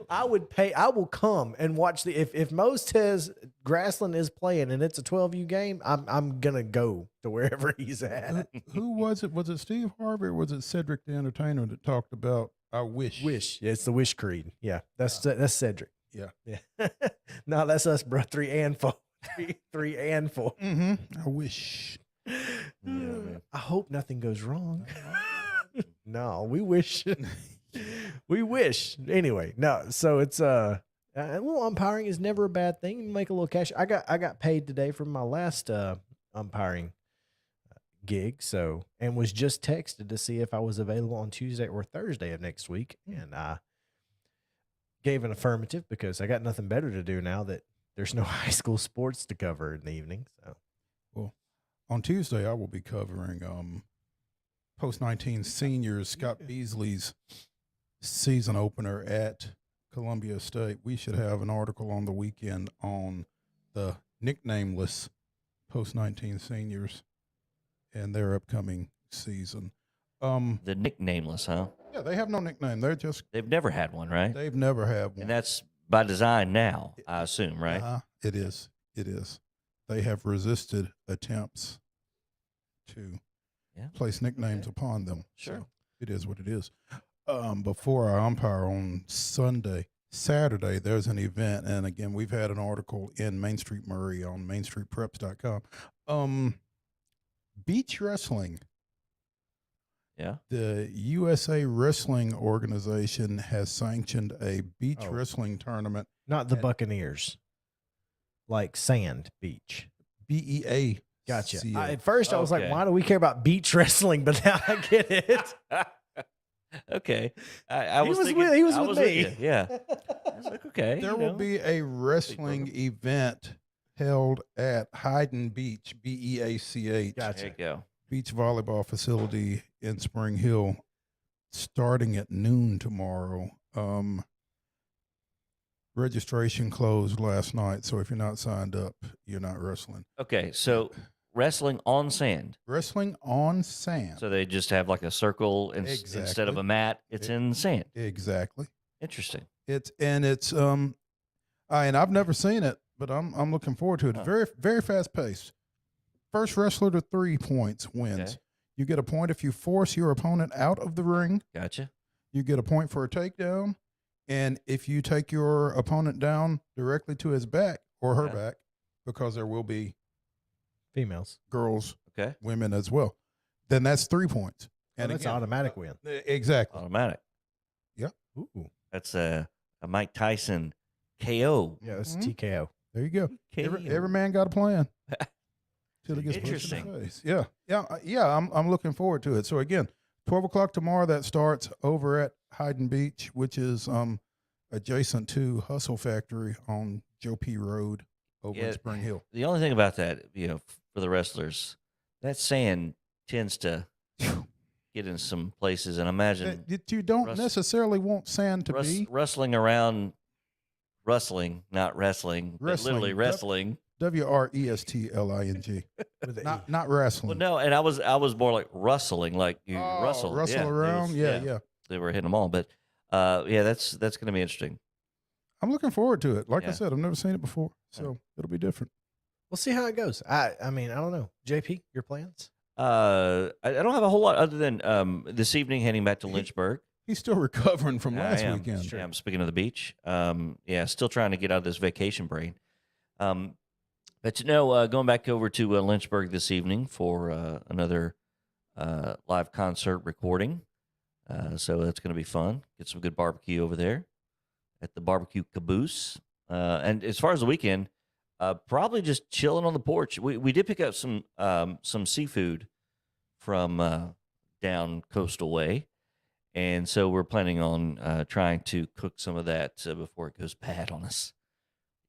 I would pay. I will come and watch if Mo says Grassland is playing and it's a 12U game, I'm gonna go to wherever he's at. Who was it? Was it Steve Harvey or was it Cedric the Entertainer that talked about I wish? Wish. Yeah, it's the Wish Creed. Yeah, that's Cedric. Yeah. No, that's us, bro. 3 and 4. 3 and 4. Mm-hmm. I wish. I hope nothing goes wrong. No, we wish. We wish. Anyway, no. So it's a little umpiring is never a bad thing. You make a little cash. I got paid today from my last umpiring gig. So and was just texted to see if I was available on Tuesday or Thursday of next week, and I gave an affirmative because I got nothing better to do now that there's no high school sports to cover in the evening. So. On Tuesday, I will be covering post-19 seniors Scott Beasley's season opener at Columbia State. We should have an article on the weekend on the nicknameless post-19 seniors and their upcoming season. The nicknameless, huh? Yeah, they have no nickname. They've never had one, right? They've never had one. And that's by design now, I assume, right? It is. It is. They have resisted attempts to place nicknames upon them. Sure. So it is what it is. Before I umpire on Saturday, there's an event. And again, we've had an article in Main Street Murray on mainstreetpreps.com. Beach wrestling. Yeah. The USA Wrestling Organization has sanctioned a beach wrestling tournament. Not the Buccaneers. Like sand beach. BEA. Gotcha. At first, I was like, why do we care about beach wrestling? But now I get it. Okay. I was with me. You. Yeah. I was like, okay. There will be a wrestling event held at Hayden Beach, BEACH. Gotcha. There you go. Beach volleyball facility in Spring Hill, starting at noon tomorrow. Registration closed last night, so if you're not signed up, you're not wrestling. Okay, so wrestling on sand. Wrestling on sand. So they just have like a circle instead of a mat. It's in sand. Exactly. Interesting. And I've never seen it, but I'm looking forward to it. Very, very fast paced. First wrestler to 3 points wins. Okay. You get a point if you force your opponent out of the ring. Gotcha. You get a point for a takedown. And if you take your opponent down directly to his back or her back, because there will be females, girls, women as well, then that's 3 points. And it's an automatic win. Exactly. Automatic. Yep. Ooh. That's a Mike Tyson KO. Yeah, it's TKO. There you go. Every man got a plan. Interesting. Yeah. I'm looking forward to it. So again, 12 o'clock tomorrow. That starts over at Hayden Beach, which is adjacent to Hustle Factory on Joe P. Road over in Spring Hill. The only thing about that, for the wrestlers, that sand tends to get in some places, and imagine you don't necessarily want sand to be wrestling around. Wrestling, not wrestling, but literally wrestling. WRESTLING. not wrestling. Well, no, and I was more like rustling, like you rustle around. Yeah. They were hitting them all, but that's going to be interesting. I'm looking forward to it. Like I said, I've never seen it before, so it'll be different. We'll see how it goes. I mean, I don't know. JP, your plans? I don't have a whole lot other than this evening heading back to Lynchburg. He's still recovering from last weekend. Yeah, I'm speaking of the beach. Still trying to get out of this vacation brain. But going back over to Lynchburg this evening for another live concert recording. So that's going to be fun. Get some good barbecue over there at the Barbecue Caboose. And as far as the weekend, probably just chilling on the porch. We did pick up some seafood from down Coastal Way. And so we're planning on trying to cook some of that before it goes bad on us.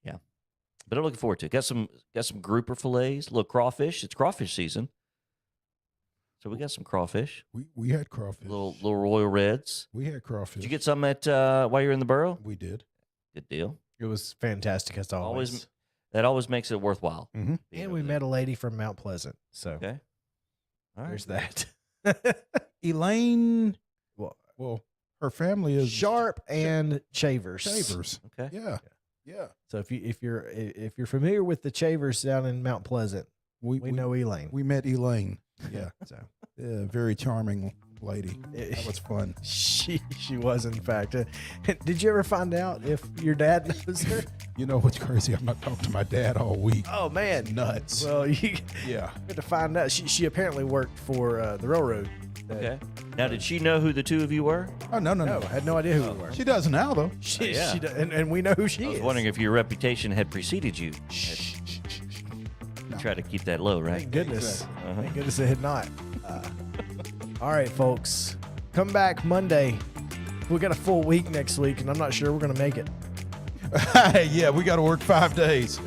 Yeah. But I'm looking forward to it. Got some grouper fillets, little crawfish. It's crawfish season. So we got some crawfish. We had crawfish. Little Royal Reds. We had crawfish. Did you get some at while you're in the borough? We did. Good deal. It was fantastic as always. That always makes it worthwhile. Mm-hmm. And we met a lady from Mount Pleasant. So all right. There's that. Elaine. Well, her family is Sharp and Chavers. Okay. Yeah. So if you're familiar with the Chavers down in Mount Pleasant, we know Elaine. We met Elaine. Yeah. So very charming lady. That was fun. She was, in fact. Did you ever find out if your dad knows her? You know what's crazy? I'm not talking to my dad all week. Oh man, nuts. Well, you had to find out. She apparently worked for the railroad. Okay. Now, did she know who the two of you were? Oh no! I had no idea who we were. She does now, though. She does, and we know who she is. I was wondering if your reputation had preceded you. You try to keep that low, right? Thank goodness. Thank goodness it had not. All right, folks. Come back Monday. We got a full week next week, and I'm not sure we're going to make it. Yeah, we got to work 5 days.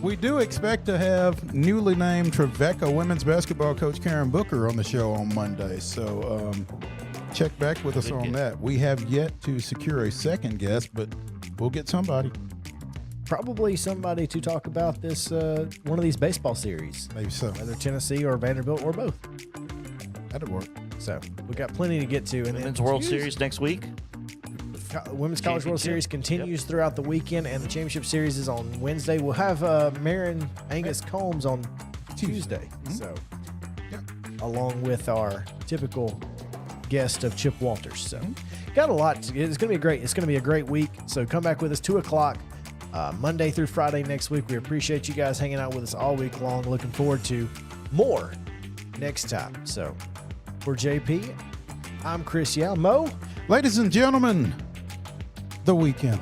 We do expect to have newly named Trevecca women's basketball coach Karen Booker on the show on Monday. So check back with us on that. We have yet to secure a second guest, but we'll get somebody. Probably somebody to talk about this one of these baseball series. Maybe so. Either Tennessee or Vanderbilt or both. That'd work. So we got plenty to get to. And Women's World Series next week. Women's College World Series continues throughout the weekend, and the championship series is on Wednesday. We'll have Marin Angus Combs on Tuesday. Mm-hmm. So along with our typical guest of Chip Walters. So got a lot. It's going to be great. It's going to be a great week. So come back with us 2:00 Monday through Friday next week. We appreciate you guys hanging out with us all week long. Looking forward to more next time. So for JP, I'm Chris Yao. Mo. Ladies and gentlemen, the weekend.